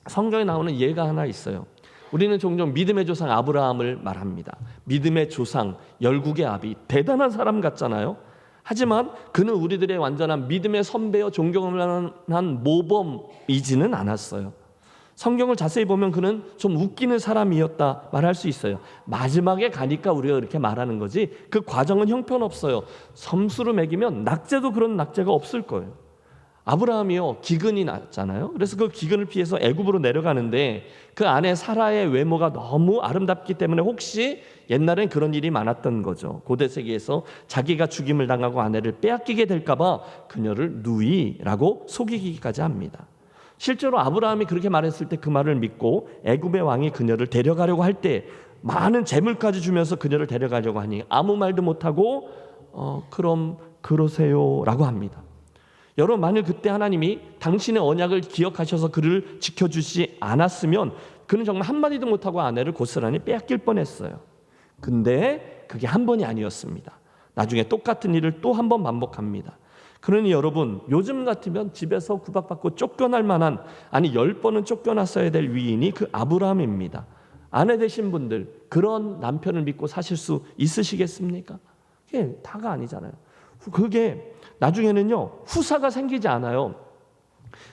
성경에 나오는 예가 하나 있어요. 우리는 종종 믿음의 조상 아브라함을 말합니다. 믿음의 조상 열국의 아비 대단한 사람 같잖아요. 하지만 그는 우리들의 완전한 믿음의 선배여 존경할 만한 모범이지는 않았어요. 성경을 자세히 보면 그는 좀 웃기는 사람이었다 말할 수 있어요. 마지막에 가니까 우리가 이렇게 말하는 거지 그 과정은 형편없어요. 점수로 매기면 낙제도 그런 낙제가 없을 거예요. 아브라함이요 기근이 났잖아요. 그래서 그 기근을 피해서 애굽으로 내려가는데 그 아내 사라의 외모가 너무 아름답기 때문에 혹시 옛날엔 그런 일이 많았던 거죠. 고대 세계에서 자기가 죽임을 당하고 아내를 빼앗기게 될까 봐 그녀를 누이라고 속이기까지 합니다. 실제로 아브라함이 그렇게 말했을 때 그 말을 믿고 애굽의 왕이 그녀를 데려가려고 할 때 많은 재물까지 주면서 그녀를 데려가려고 하니 아무 말도 못하고 그럼 그러세요라고 합니다. 여러분 만일 그때 하나님이 당신의 언약을 기억하셔서 그를 지켜주지 않았으면 그는 정말 한마디도 못하고 아내를 고스란히 빼앗길 뻔했어요. 근데 그게 한 번이 아니었습니다. 나중에 똑같은 일을 또 한 번 반복합니다. 그러니 여러분 요즘 같으면 집에서 구박받고 쫓겨날 만한 10번은 쫓겨났어야 될 위인이 그 아브라함입니다. 아내 되신 분들 그런 남편을 믿고 사실 수 있으시겠습니까? 그게 다가 아니잖아요. 그게 나중에는요 후사가 생기지 않아요.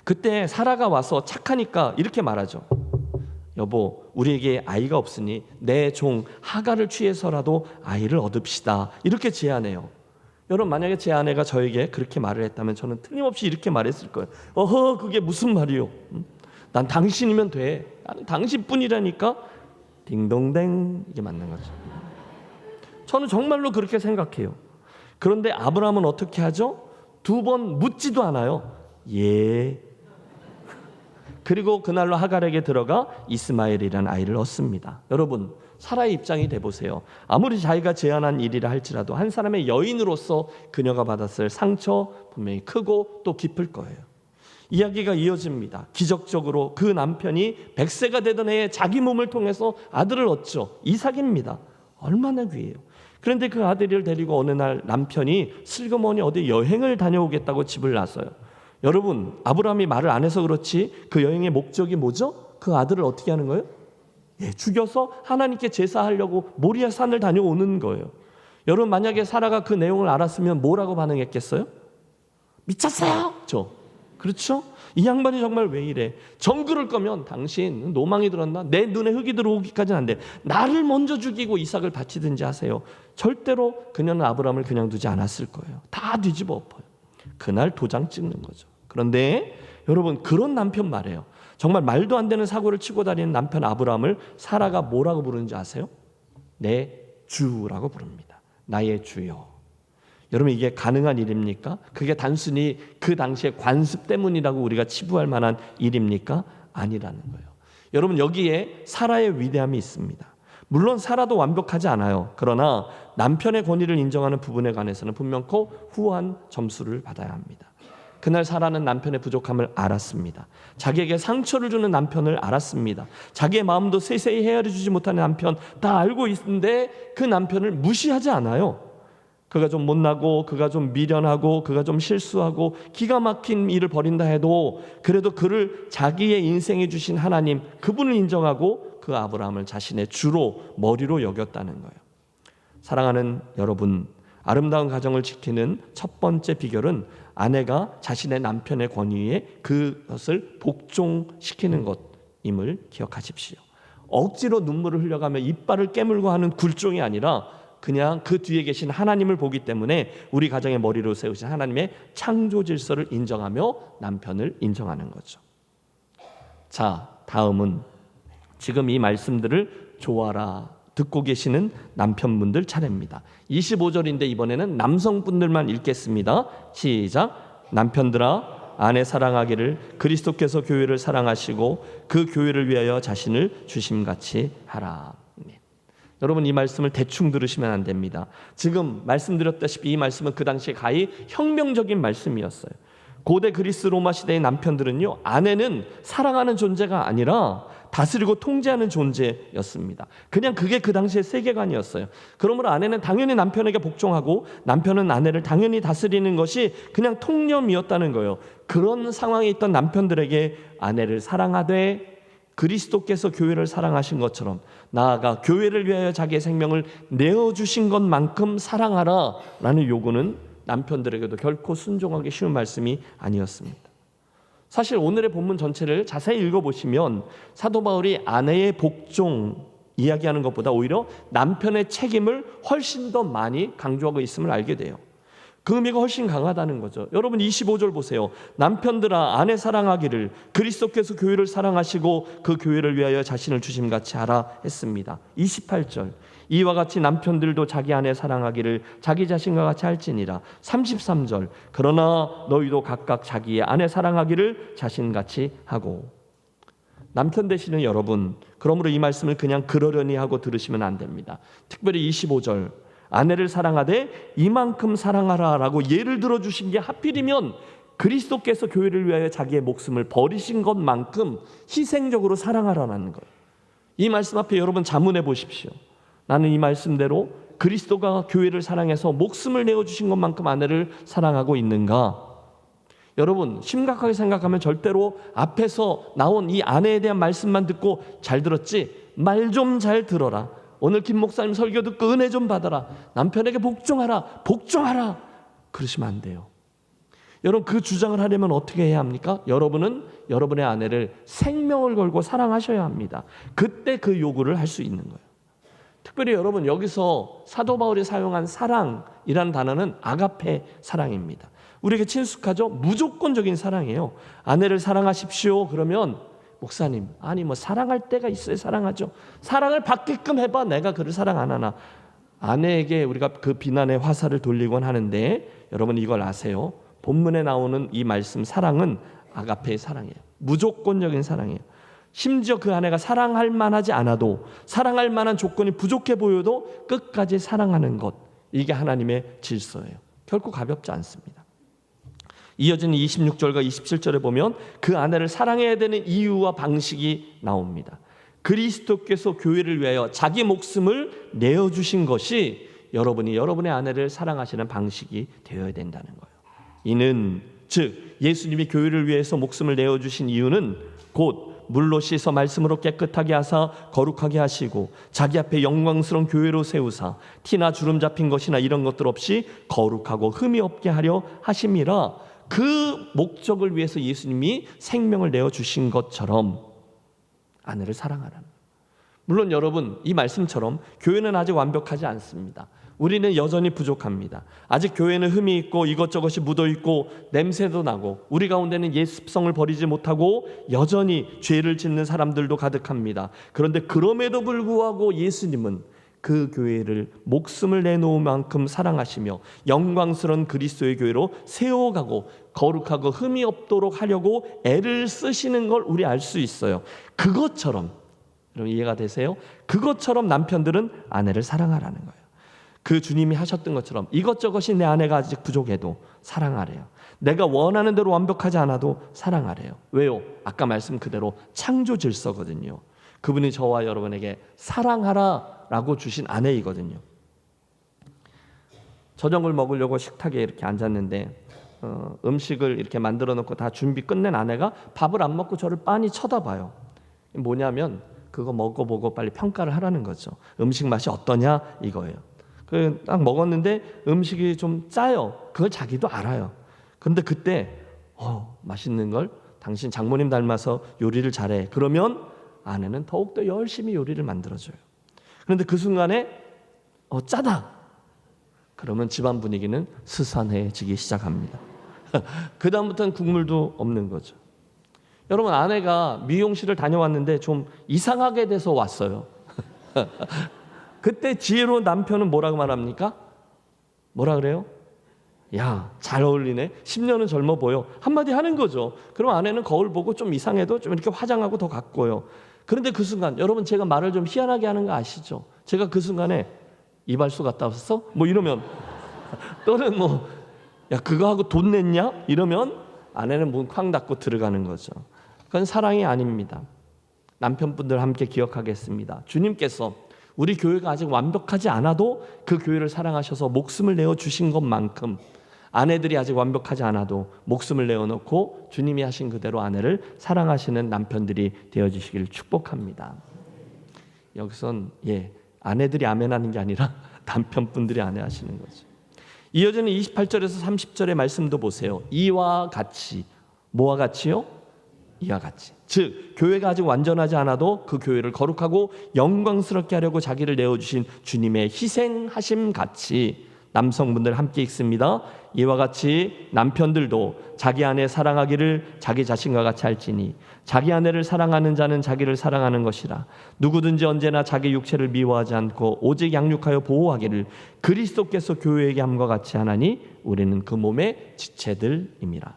그때 사라가 와서 착하니까 이렇게 말하죠. 여보 우리에게 아이가 없으니 내 종 하가를 취해서라도 아이를 얻읍시다. 이렇게 제안해요. 여러분 만약에 제 아내가 저에게 그렇게 말을 했다면 저는 틀림없이 이렇게 말했을 거예요. 그게 무슨 말이요? 난 당신이면 돼. 나는 당신뿐이라니까. 딩동댕 이게 맞는 거죠. 저는 정말로 그렇게 생각해요. 그런데 아브라함은 어떻게 하죠? 2번 묻지도 않아요. 예. 그리고 그날로 하갈에게 들어가 이스마엘이라는 아이를 얻습니다. 여러분, 사라의 입장이 돼보세요. 아무리 자기가 제안한 일이라 할지라도 한 사람의 여인으로서 그녀가 받았을 상처 분명히 크고 또 깊을 거예요. 이야기가 이어집니다. 기적적으로 그 남편이 100세가 되던 해에 자기 몸을 통해서 아들을 얻죠. 이삭입니다. 얼마나 귀해요. 그런데 그 아들을 데리고 어느 날 남편이 슬그머니 어디 여행을 다녀오겠다고 집을 나서요. 여러분, 아브라함이 말을 안 해서 그렇지 그 여행의 목적이 뭐죠? 그 아들을 어떻게 하는 거예요? 죽여서 하나님께 제사하려고 모리아 산을 다녀오는 거예요. 여러분, 만약에 사라가 그 내용을 알았으면 뭐라고 반응했겠어요? 미쳤어요? 그렇죠? 이 양반이 정말 왜 이래? 정 그럴 거면 당신 노망이 들었나? 내 눈에 흙이 들어오기까지는 안 돼. 나를 먼저 죽이고 이삭을 바치든지 하세요. 절대로 그녀는 아브라함을 그냥 두지 않았을 거예요. 다 뒤집어 엎어요. 그날 도장 찍는 거죠. 그런데 여러분, 그런 남편 말이에요. 정말 말도 안 되는 사고를 치고 다니는 남편 아브라함을 사라가 뭐라고 부르는지 아세요? 내 주라고 부릅니다. 나의 주요. 여러분, 이게 가능한 일입니까? 그게 단순히 그 당시의 관습 때문이라고 우리가 치부할 만한 일입니까? 아니라는 거예요. 여러분, 여기에 사라의 위대함이 있습니다. 물론 사라도 완벽하지 않아요. 그러나 남편의 권위를 인정하는 부분에 관해서는 분명코 후한 점수를 받아야 합니다. 그날 사라는 남편의 부족함을 알았습니다. 자기에게 상처를 주는 남편을 알았습니다. 자기의 마음도 세세히 헤아려 주지 못하는 남편 다 알고 있는데 그 남편을 무시하지 않아요. 그가 좀 못나고 그가 좀 미련하고 그가 좀 실수하고 기가 막힌 일을 벌인다 해도 그래도 그를 자기의 인생에 주신 하나님, 그분을 인정하고 그 아브라함을 자신의 주로 머리로 여겼다는 거예요. 사랑하는 여러분, 아름다운 가정을 지키는 첫 번째 비결은 아내가 자신의 남편의 권위에 그것을 복종시키는 것임을 기억하십시오. 억지로 눈물을 흘려가며 이빨을 깨물고 하는 굴종이 아니라 그냥 그 뒤에 계신 하나님을 보기 때문에 우리 가정의 머리로 세우신 하나님의 창조 질서를 인정하며 남편을 인정하는 거죠. 자, 다음은 지금 이 말씀들을 좋아라 듣고 계시는 남편분들 차례입니다. 25절인데 이번에는 남성분들만 읽겠습니다. 시작. 남편들아, 아내 사랑하기를 그리스도께서 교회를 사랑하시고 그 교회를 위하여 자신을 주심같이 하라. 여러분, 이 말씀을 대충 들으시면 안 됩니다. 지금 말씀드렸다시피 이 말씀은 그 당시에 가히 혁명적인 말씀이었어요. 고대 그리스 로마 시대의 남편들은요, 아내는 사랑하는 존재가 아니라 다스리고 통제하는 존재였습니다. 그냥 그게 그 당시의 세계관이었어요. 그러므로 아내는 당연히 남편에게 복종하고 남편은 아내를 당연히 다스리는 것이 그냥 통념이었다는 거예요. 그런 상황에 있던 남편들에게 아내를 사랑하되 그리스도께서 교회를 사랑하신 것처럼 나아가 교회를 위하여 자기의 생명을 내어주신 것만큼 사랑하라 라는 요구는 남편들에게도 결코 순종하기 쉬운 말씀이 아니었습니다. 사실 오늘의 본문 전체를 자세히 읽어보시면 사도 바울이 아내의 복종 이야기하는 것보다 오히려 남편의 책임을 훨씬 더 많이 강조하고 있음을 알게 돼요. 그 의미가 훨씬 강하다는 거죠. 여러분, 25절 보세요. 남편들아, 아내 사랑하기를 그리스도께서 교회를 사랑하시고 그 교회를 위하여 자신을 주심같이 하라 했습니다. 28절. 이와 같이 남편들도 자기 아내 사랑하기를 자기 자신과 같이 할지니라. 33절. 그러나 너희도 각각 자기의 아내 사랑하기를 자신같이 하고. 남편 되시는 여러분, 그러므로 이 말씀을 그냥 그러려니 하고 들으시면 안 됩니다. 특별히 25절. 아내를 사랑하되 이만큼 사랑하라 라고 예를 들어주신 게 하필이면 그리스도께서 교회를 위하여 자기의 목숨을 버리신 것만큼 희생적으로 사랑하라는 거예요. 이 말씀 앞에 여러분 자문해 보십시오. 나는 이 말씀대로 그리스도가 교회를 사랑해서 목숨을 내어주신 것만큼 아내를 사랑하고 있는가? 여러분, 심각하게 생각하면 절대로 앞에서 나온 이 아내에 대한 말씀만 듣고 잘 들었지? 말 좀 잘 들어라. 오늘 김 목사님 설교 듣고 은혜 좀 받아라. 남편에게 복종하라. 복종하라. 그러시면 안 돼요. 여러분, 그 주장을 하려면 어떻게 해야 합니까? 여러분은 여러분의 아내를 생명을 걸고 사랑하셔야 합니다. 그때 그 요구를 할 수 있는 거예요. 특별히 여러분, 여기서 사도 바울이 사용한 사랑이라는 단어는 아가페 사랑입니다. 우리에게 친숙하죠? 무조건적인 사랑이에요. 아내를 사랑하십시오. 그러면 목사님, 아니 뭐 사랑할 때가 있어야 사랑하죠. 사랑을 받게끔 해봐. 내가 그를 사랑 안 하나. 아내에게 우리가 그 비난의 화살을 돌리곤 하는데 여러분 이걸 아세요? 본문에 나오는 이 말씀 사랑은 아가페의 사랑이에요. 무조건적인 사랑이에요. 심지어 그 아내가 사랑할 만하지 않아도, 사랑할 만한 조건이 부족해 보여도 끝까지 사랑하는 것, 이게 하나님의 질서예요. 결코 가볍지 않습니다. 이어지는 26절과 27절에 보면 그 아내를 사랑해야 되는 이유와 방식이 나옵니다. 그리스도께서 교회를 위하여 자기 목숨을 내어주신 것이 여러분이 여러분의 아내를 사랑하시는 방식이 되어야 된다는 거예요. 이는 즉 예수님이 교회를 위해서 목숨을 내어주신 이유는 곧 물로 씻어 말씀으로 깨끗하게 하사 거룩하게 하시고 자기 앞에 영광스러운 교회로 세우사 티나 주름 잡힌 것이나 이런 것들 없이 거룩하고 흠이 없게 하려 하심이라. 그 목적을 위해서 예수님이 생명을 내어주신 것처럼 아내를 사랑하라는 거예요. 물론 여러분, 이 말씀처럼 교회는 아직 완벽하지 않습니다. 우리는 여전히 부족합니다. 아직 교회는 흠이 있고 이것저것이 묻어있고 냄새도 나고 우리 가운데는 옛 습성을 버리지 못하고 여전히 죄를 짓는 사람들도 가득합니다. 그런데 그럼에도 불구하고 예수님은 그 교회를 목숨을 내놓을 만큼 사랑하시며 영광스러운 그리스도의 교회로 세워가고 거룩하고 흠이 없도록 하려고 애를 쓰시는 걸 우리 알 수 있어요. 그것처럼, 여러분 이해가 되세요? 그것처럼 남편들은 아내를 사랑하라는 거예요. 그 주님이 하셨던 것처럼 이것저것이 내 아내가 아직 부족해도 사랑하래요. 내가 원하는 대로 완벽하지 않아도 사랑하래요. 왜요? 아까 말씀 그대로 창조 질서거든요. 그분이 저와 여러분에게 사랑하라라고 주신 아내이거든요. 저녁을 먹으려고 식탁에 이렇게 앉았는데 음식을 이렇게 만들어 놓고 다 준비 끝낸 아내가 밥을 안 먹고 저를 빤히 쳐다봐요. 뭐냐면 그거 먹어보고 빨리 평가를 하라는 거죠. 음식 맛이 어떠냐 이거예요. 딱 먹었는데 음식이 좀 짜요. 그걸 자기도 알아요. 그런데 그때 맛있는 걸 당신 장모님 닮아서 요리를 잘해. 그러면 아내는 더욱더 열심히 요리를 만들어줘요. 그런데 그 순간에 짜다. 그러면 집안 분위기는 스산해지기 시작합니다. 그 다음부터는 국물도 없는 거죠. 여러분, 아내가 미용실을 다녀왔는데 좀 이상하게 돼서 왔어요. 그때 지혜로운 남편은 뭐라고 말합니까? 뭐라 그래요? 야, 잘 어울리네. 10년은 젊어 보여. 한마디 하는 거죠. 그럼 아내는 거울 보고 좀 이상해도 좀 이렇게 화장하고 더 가꿔요. 그런데 그 순간, 여러분 제가 말을 좀 희한하게 하는 거 아시죠? 제가 그 순간에 이발소 갔다 왔어? 뭐 이러면 또는 야 그거 하고 돈 냈냐? 이러면 아내는 문 쾅 닫고 들어가는 거죠. 그건 사랑이 아닙니다. 남편분들 함께 기억하겠습니다. 주님께서 우리 교회가 아직 완벽하지 않아도 그 교회를 사랑하셔서 목숨을 내어주신 것만큼 아내들이 아직 완벽하지 않아도 목숨을 내어놓고 주님이 하신 그대로 아내를 사랑하시는 남편들이 되어주시기를 축복합니다. 여기선 아내들이 아멘하는 게 아니라 남편분들이 아멘하시는 거죠. 이어지는 28절에서 30절의 말씀도 보세요. 이와 같이, 뭐와 같이요? 이와 같이. 즉 교회가 아직 완전하지 않아도 그 교회를 거룩하고 영광스럽게 하려고 자기를 내어주신 주님의 희생하심 같이 남성분들 함께 읽습니다. 이와 같이 남편들도 자기 아내 사랑하기를 자기 자신과 같이 할지니 자기 아내를 사랑하는 자는 자기를 사랑하는 것이라. 누구든지 언제나 자기 육체를 미워하지 않고 오직 양육하여 보호하기를 그리스도께서 교회에게 함과 같이 하나니 우리는 그 몸의 지체들임이라.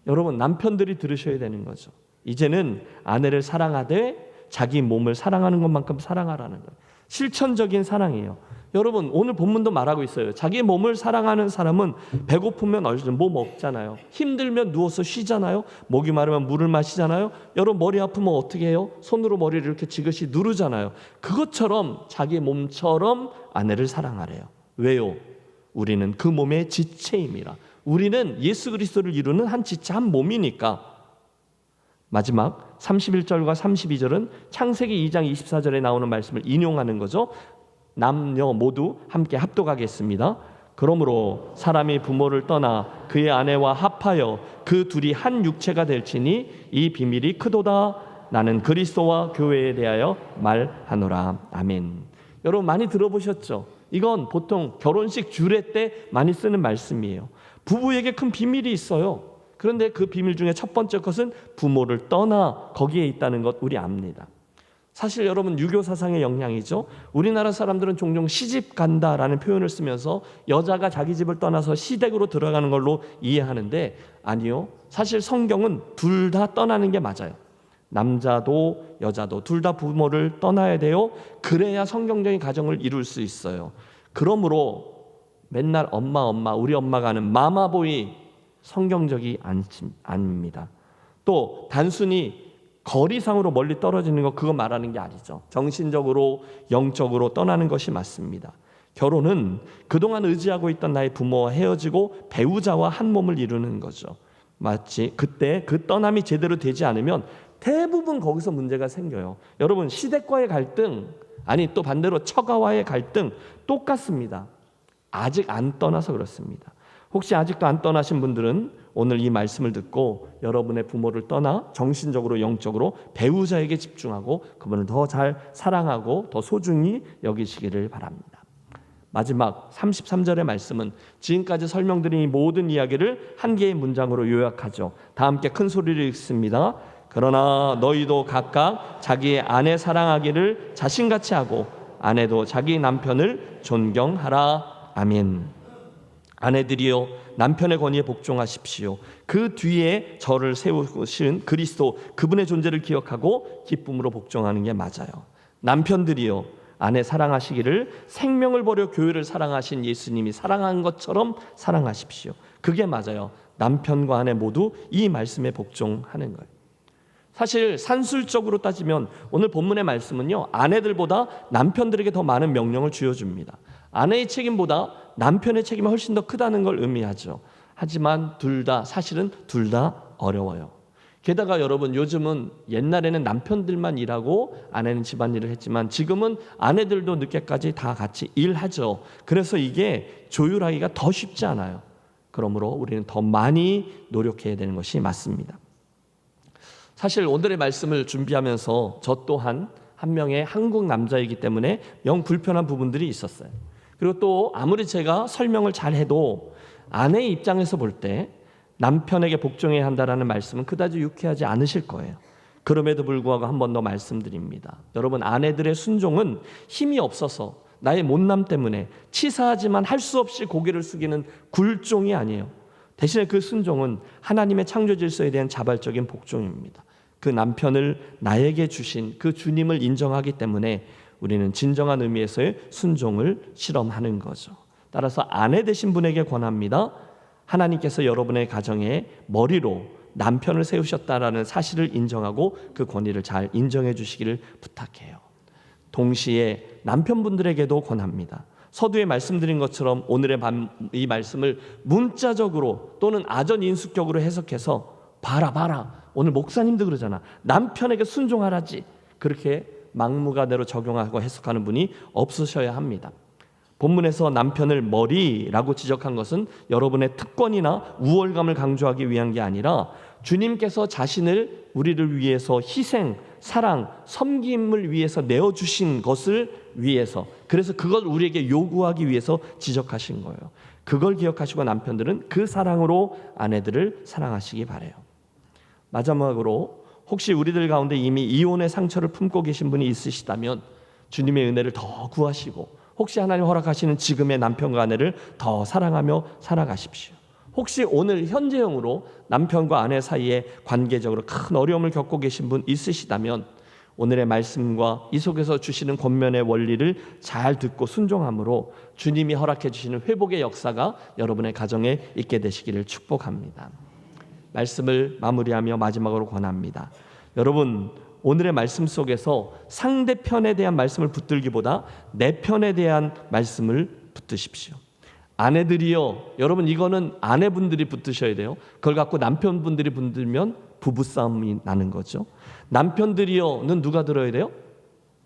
여러분, 남편들이 들으셔야 되는 거죠. 이제는 아내를 사랑하되 자기 몸을 사랑하는 것만큼 사랑하라는 거예요. 실천적인 사랑이에요. 여러분, 오늘 본문도 말하고 있어요. 자기 몸을 사랑하는 사람은 배고프면 얼른 뭐 먹잖아요. 힘들면 누워서 쉬잖아요. 목이 마르면 물을 마시잖아요. 여러분, 머리 아프면 어떻게 해요? 손으로 머리를 이렇게 지그시 누르잖아요. 그것처럼 자기 몸처럼 아내를 사랑하래요. 왜요? 우리는 그 몸의 지체임이라. 우리는 예수 그리스도를 이루는 한 지체, 한 몸이니까. 마지막 31절과 32절은 창세기 2장 24절에 나오는 말씀을 인용하는 거죠. 남녀 모두 함께 합독하겠습니다. 그러므로 사람이 부모를 떠나 그의 아내와 합하여 그 둘이 한 육체가 될지니 이 비밀이 크도다. 나는 그리스도와 교회에 대하여 말하노라. 아멘. 여러분 많이 들어보셨죠? 이건 보통 결혼식 주례 때 많이 쓰는 말씀이에요. 부부에게 큰 비밀이 있어요. 그런데 그 비밀 중에 첫 번째 것은 부모를 떠나 거기에 있다는 것 우리 압니다. 사실 여러분 유교 사상의 영향이죠. 우리나라 사람들은 종종 시집 간다라는 표현을 쓰면서 여자가 자기 집을 떠나서 시댁으로 들어가는 걸로 이해하는데 아니요. 사실 성경은 둘 다 떠나는 게 맞아요. 남자도 여자도 둘 다 부모를 떠나야 돼요. 그래야 성경적인 가정을 이룰 수 있어요. 그러므로 맨날 엄마 우리 엄마가 하는 마마보이 성경적이 아닙니다. 또 단순히 거리상으로 멀리 떨어지는 거 그거 말하는 게 아니죠. 정신적으로 영적으로 떠나는 것이 맞습니다. 결혼은 그동안 의지하고 있던 나의 부모와 헤어지고 배우자와 한 몸을 이루는 거죠. 마치 그때 그 떠남이 제대로 되지 않으면 대부분 거기서 문제가 생겨요. 여러분 시댁과의 갈등 아니 또 반대로 처가와의 갈등 똑같습니다. 아직 안 떠나서 그렇습니다. 혹시 아직도 안 떠나신 분들은 오늘 이 말씀을 듣고 여러분의 부모를 떠나 정신적으로 영적으로 배우자에게 집중하고 그분을 더 잘 사랑하고 더 소중히 여기시기를 바랍니다. 마지막 33절의 말씀은 지금까지 설명드린 이 모든 이야기를 한 개의 문장으로 요약하죠. 다 함께 큰 소리를 읽습니다. 그러나 너희도 각각 자기의 아내 사랑하기를 자신같이 하고 아내도 자기 남편을 존경하라. 아멘. 아내들이여 남편의 권위에 복종하십시오. 그 뒤에 저를 세우신 그리스도 그분의 존재를 기억하고 기쁨으로 복종하는 게 맞아요. 남편들이여 아내 사랑하시기를 생명을 버려 교회를 사랑하신 예수님이 사랑한 것처럼 사랑하십시오. 그게 맞아요. 남편과 아내 모두 이 말씀에 복종하는 거예요. 사실 산술적으로 따지면 오늘 본문의 말씀은요, 아내들보다 남편들에게 더 많은 명령을 쥐어줍니다. 아내의 책임보다 남편의 책임이 훨씬 더 크다는 걸 의미하죠. 하지만 사실은 둘 다 어려워요. 게다가 여러분 요즘은 옛날에는 남편들만 일하고 아내는 집안일을 했지만 지금은 아내들도 늦게까지 다 같이 일하죠. 그래서 이게 조율하기가 더 쉽지 않아요. 그러므로 우리는 더 많이 노력해야 되는 것이 맞습니다. 사실 오늘의 말씀을 준비하면서 저 또한 한 명의 한국 남자이기 때문에 영 불편한 부분들이 있었어요. 그리고 또 아무리 제가 설명을 잘해도 아내의 입장에서 볼 때 남편에게 복종해야 한다라는 말씀은 그다지 유쾌하지 않으실 거예요. 그럼에도 불구하고 한 번 더 말씀드립니다. 여러분 아내들의 순종은 힘이 없어서 나의 못남 때문에 치사하지만 할 수 없이 고개를 숙이는 굴종이 아니에요. 대신에 그 순종은 하나님의 창조 질서에 대한 자발적인 복종입니다. 그 남편을 나에게 주신 그 주님을 인정하기 때문에 우리는 진정한 의미에서의 순종을 실험하는 거죠. 따라서 아내 되신 분에게 권합니다. 하나님께서 여러분의 가정의 머리로 남편을 세우셨다라는 사실을 인정하고 그 권위를 잘 인정해 주시기를 부탁해요. 동시에 남편분들에게도 권합니다. 서두에 말씀드린 것처럼 오늘의 이 말씀을 문자적으로 또는 아전인수격으로 해석해서 봐라 오늘 목사님도 그러잖아. 남편에게 순종하라지. 그렇게 막무가내로 적용하고 해석하는 분이 없으셔야 합니다. 본문에서 남편을 머리라고 지적한 것은 여러분의 특권이나 우월감을 강조하기 위한 게 아니라 주님께서 자신을 우리를 위해서 희생, 사랑, 섬김을 위해서 내어주신 것을 위해서, 그래서 그걸 우리에게 요구하기 위해서 지적하신 거예요. 그걸 기억하시고 남편들은 그 사랑으로 아내들을 사랑하시기 바라요. 마지막으로 혹시 우리들 가운데 이미 이혼의 상처를 품고 계신 분이 있으시다면 주님의 은혜를 더 구하시고 혹시 하나님 허락하시는 지금의 남편과 아내를 더 사랑하며 살아가십시오. 혹시 오늘 현재형으로 남편과 아내 사이에 관계적으로 큰 어려움을 겪고 계신 분 있으시다면 오늘의 말씀과 이 속에서 주시는 권면의 원리를 잘 듣고 순종함으로 주님이 허락해 주시는 회복의 역사가 여러분의 가정에 있게 되시기를 축복합니다. 말씀을 마무리하며 마지막으로 권합니다. 여러분 오늘의 말씀 속에서 상대편에 대한 말씀을 붙들기보다 내 편에 대한 말씀을 붙드십시오. 아내들이요, 여러분 이거는 아내분들이 붙드셔야 돼요. 그걸 갖고 남편분들이 붙들면 부부싸움이 나는 거죠. 남편들이요는 누가 들어야 돼요?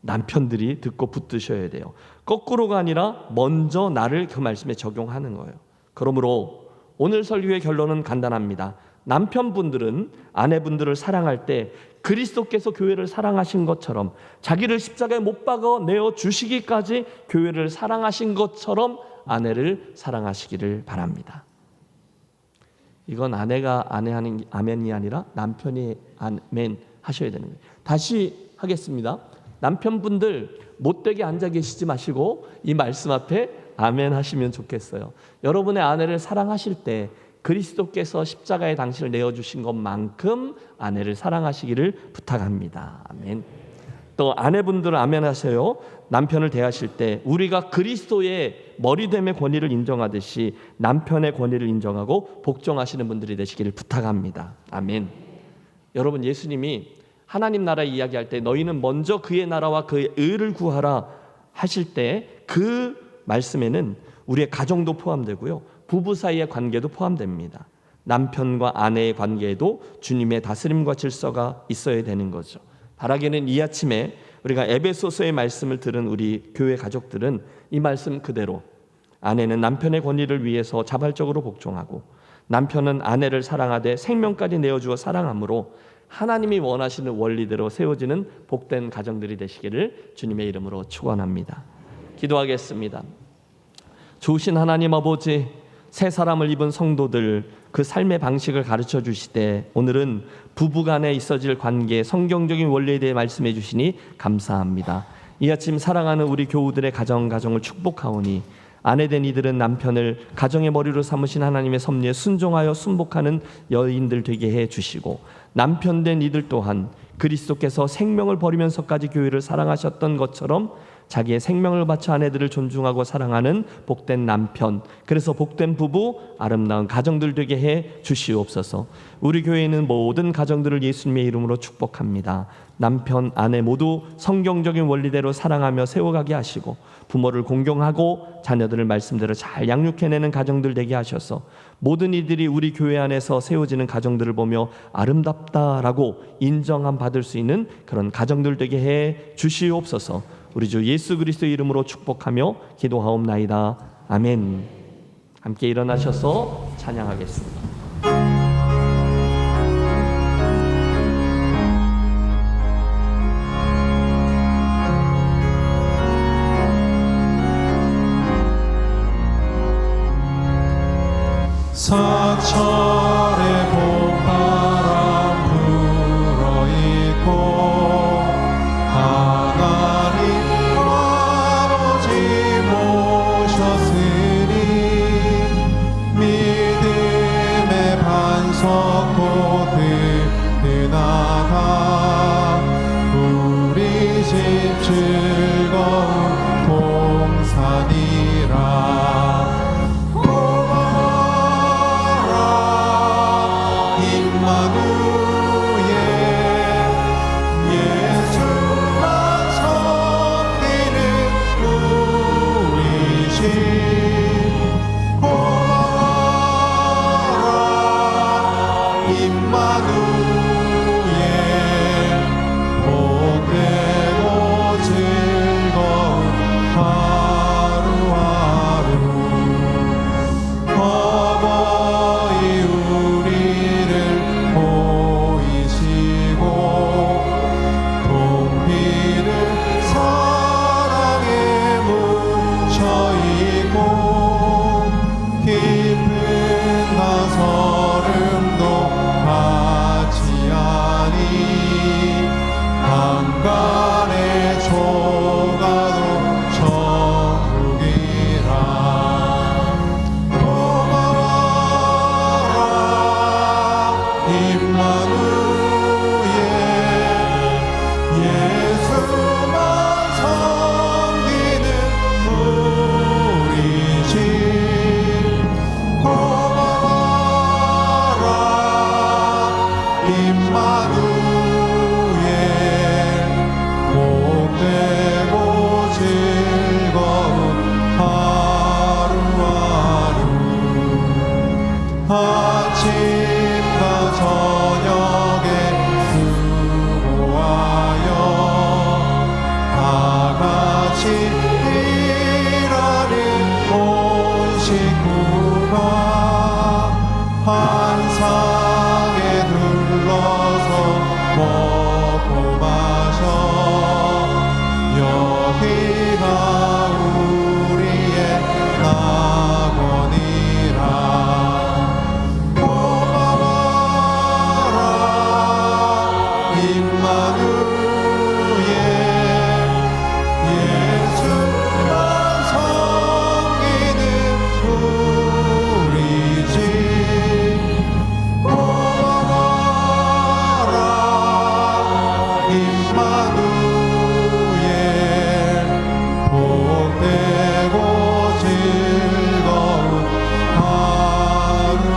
남편들이 듣고 붙드셔야 돼요. 거꾸로가 아니라 먼저 나를 그 말씀에 적용하는 거예요. 그러므로 오늘 설교의 결론은 간단합니다. 남편분들은 아내분들을 사랑할 때 그리스도께서 교회를 사랑하신 것처럼 자기를 십자가에 못 박아 내어 주시기까지 교회를 사랑하신 것처럼 아내를 사랑하시기를 바랍니다. 이건 아내가 아멘이 아니라 남편이 아멘 하셔야 되는 거예요. 다시 하겠습니다. 남편분들 못되게 앉아 계시지 마시고 이 말씀 앞에 아멘 하시면 좋겠어요. 여러분의 아내를 사랑하실 때 그리스도께서 십자가에 당신을 내어주신 것만큼 아내를 사랑하시기를 부탁합니다. 아멘. 또 아내분들은 아멘 하세요. 남편을 대하실 때 우리가 그리스도의 머리됨의 권위를 인정하듯이 남편의 권위를 인정하고 복종하시는 분들이 되시기를 부탁합니다. 아멘. 여러분, 예수님이 하나님 나라 이야기할 때 너희는 먼저 그의 나라와 그의 의를 구하라 하실 때 그 말씀에는 우리의 가정도 포함되고요, 부부 사이의 관계도 포함됩니다. 남편과 아내의 관계에도 주님의 다스림과 질서가 있어야 되는 거죠. 바라기는 이 아침에 우리가 에베소서의 말씀을 들은 우리 교회 가족들은 이 말씀 그대로 아내는 남편의 권위를 위해서 자발적으로 복종하고 남편은 아내를 사랑하되 생명까지 내어주어 사랑함으로 하나님이 원하시는 원리대로 세워지는 복된 가정들이 되시기를 주님의 이름으로 축원합니다. 기도하겠습니다. 좋으신 하나님 아버지, 새 사람을 입은 성도들 그 삶의 방식을 가르쳐 주시되 오늘은 부부간에 있어질 관계 성경적인 원리에 대해 말씀해 주시니 감사합니다. 이 아침 사랑하는 우리 교우들의 가정을 축복하오니 아내된 이들은 남편을 가정의 머리로 삼으신 하나님의 섭리에 순종하여 순복하는 여인들 되게 해 주시고, 남편된 이들 또한 그리스도께서 생명을 버리면서까지 교회를 사랑하셨던 것처럼 자기의 생명을 바쳐 아내들을 존중하고 사랑하는 복된 남편, 그래서 복된 부부, 아름다운 가정들 되게 해 주시옵소서. 우리 교회는 모든 가정들을 예수님의 이름으로 축복합니다. 남편, 아내 모두 성경적인 원리대로 사랑하며 세워가게 하시고 부모를 공경하고 자녀들을 말씀대로 잘 양육해내는 가정들 되게 하셔서 모든 이들이 우리 교회 안에서 세워지는 가정들을 보며 아름답다라고 인정함 받을 수 있는 그런 가정들 되게 해 주시옵소서. 우리 주 예수 그리스도의 이름으로 축복하며 기도하옵나이다. 아멘. 함께 일어나셔서 찬양하겠습니다. 사철의 봄바람 불어있고 하나님 아버지 모셨으니 믿음의 반석도 든든하다. 우리 집 즐거운 동산이라. 복되고 즐거운 하루하루.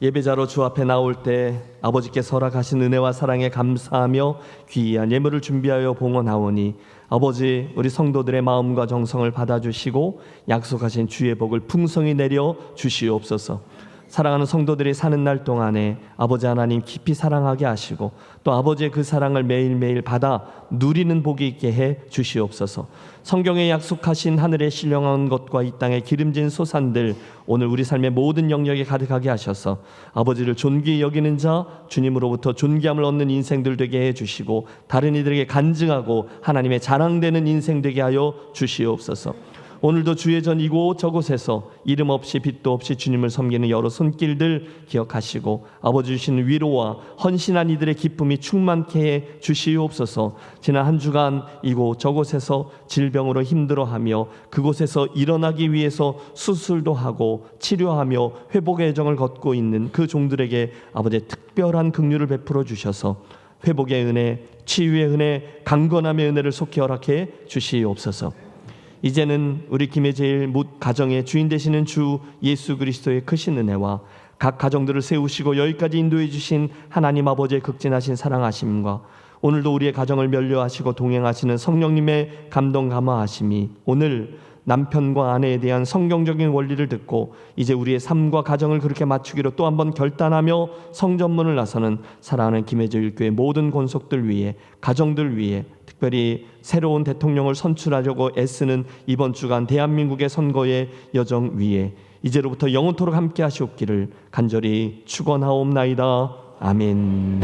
예배자로 주 앞에 나올 때 아버지께서 허락하신 은혜와 사랑에 감사하며 귀한 예물을 준비하여 봉헌하오니 아버지, 우리 성도들의 마음과 정성을 받아주시고 약속하신 주의 복을 풍성히 내려 주시옵소서. 사랑하는 성도들이 사는 날 동안에 아버지 하나님 깊이 사랑하게 하시고 또 아버지의 그 사랑을 매일매일 받아 누리는 복이 있게 해 주시옵소서. 성경에 약속하신 하늘에 신령한 것과 이 땅의 기름진 소산들 오늘 우리 삶의 모든 영역에 가득하게 하셔서 아버지를 존귀히 여기는 자, 주님으로부터 존귀함을 얻는 인생들 되게 해 주시고 다른 이들에게 간증하고 하나님의 자랑되는 인생 되게 하여 주시옵소서. 오늘도 주의 전 이곳 저곳에서 이름 없이 빛도 없이 주님을 섬기는 여러 손길들 기억하시고 아버지 주시는 위로와 헌신한 이들의 기쁨이 충만케 해 주시옵소서. 지난 한 주간 이곳 저곳에서 질병으로 힘들어하며 그곳에서 일어나기 위해서 수술도 하고 치료하며 회복의 여정을 걷고 있는 그 종들에게 아버지의 특별한 긍휼을 베풀어 주셔서 회복의 은혜, 치유의 은혜, 강건함의 은혜를 속히 허락해 주시옵소서. 이제는 우리 김혜제일 묻 가정의 주인 되시는 주 예수 그리스도의 크신 은혜와 각 가정들을 세우시고 여기까지 인도해 주신 하나님 아버지의 극진하신 사랑하심과 오늘도 우리의 가정을 면류하시고 동행하시는 성령님의 감동 감화하심이 오늘 남편과 아내에 대한 성경적인 원리를 듣고 이제 우리의 삶과 가정을 그렇게 맞추기로 또 한번 결단하며 성전문을 나서는 사랑하는 김혜제일 교회 모든 권속들 위해 가정들 위해 특별히 새로운 대통령을 선출하려고 애쓰는 이번 주간 대한민국의 선거의 여정 위에 이제로부터 영원토록 함께 하시옵기를 간절히 축원하옵나이다. 아멘.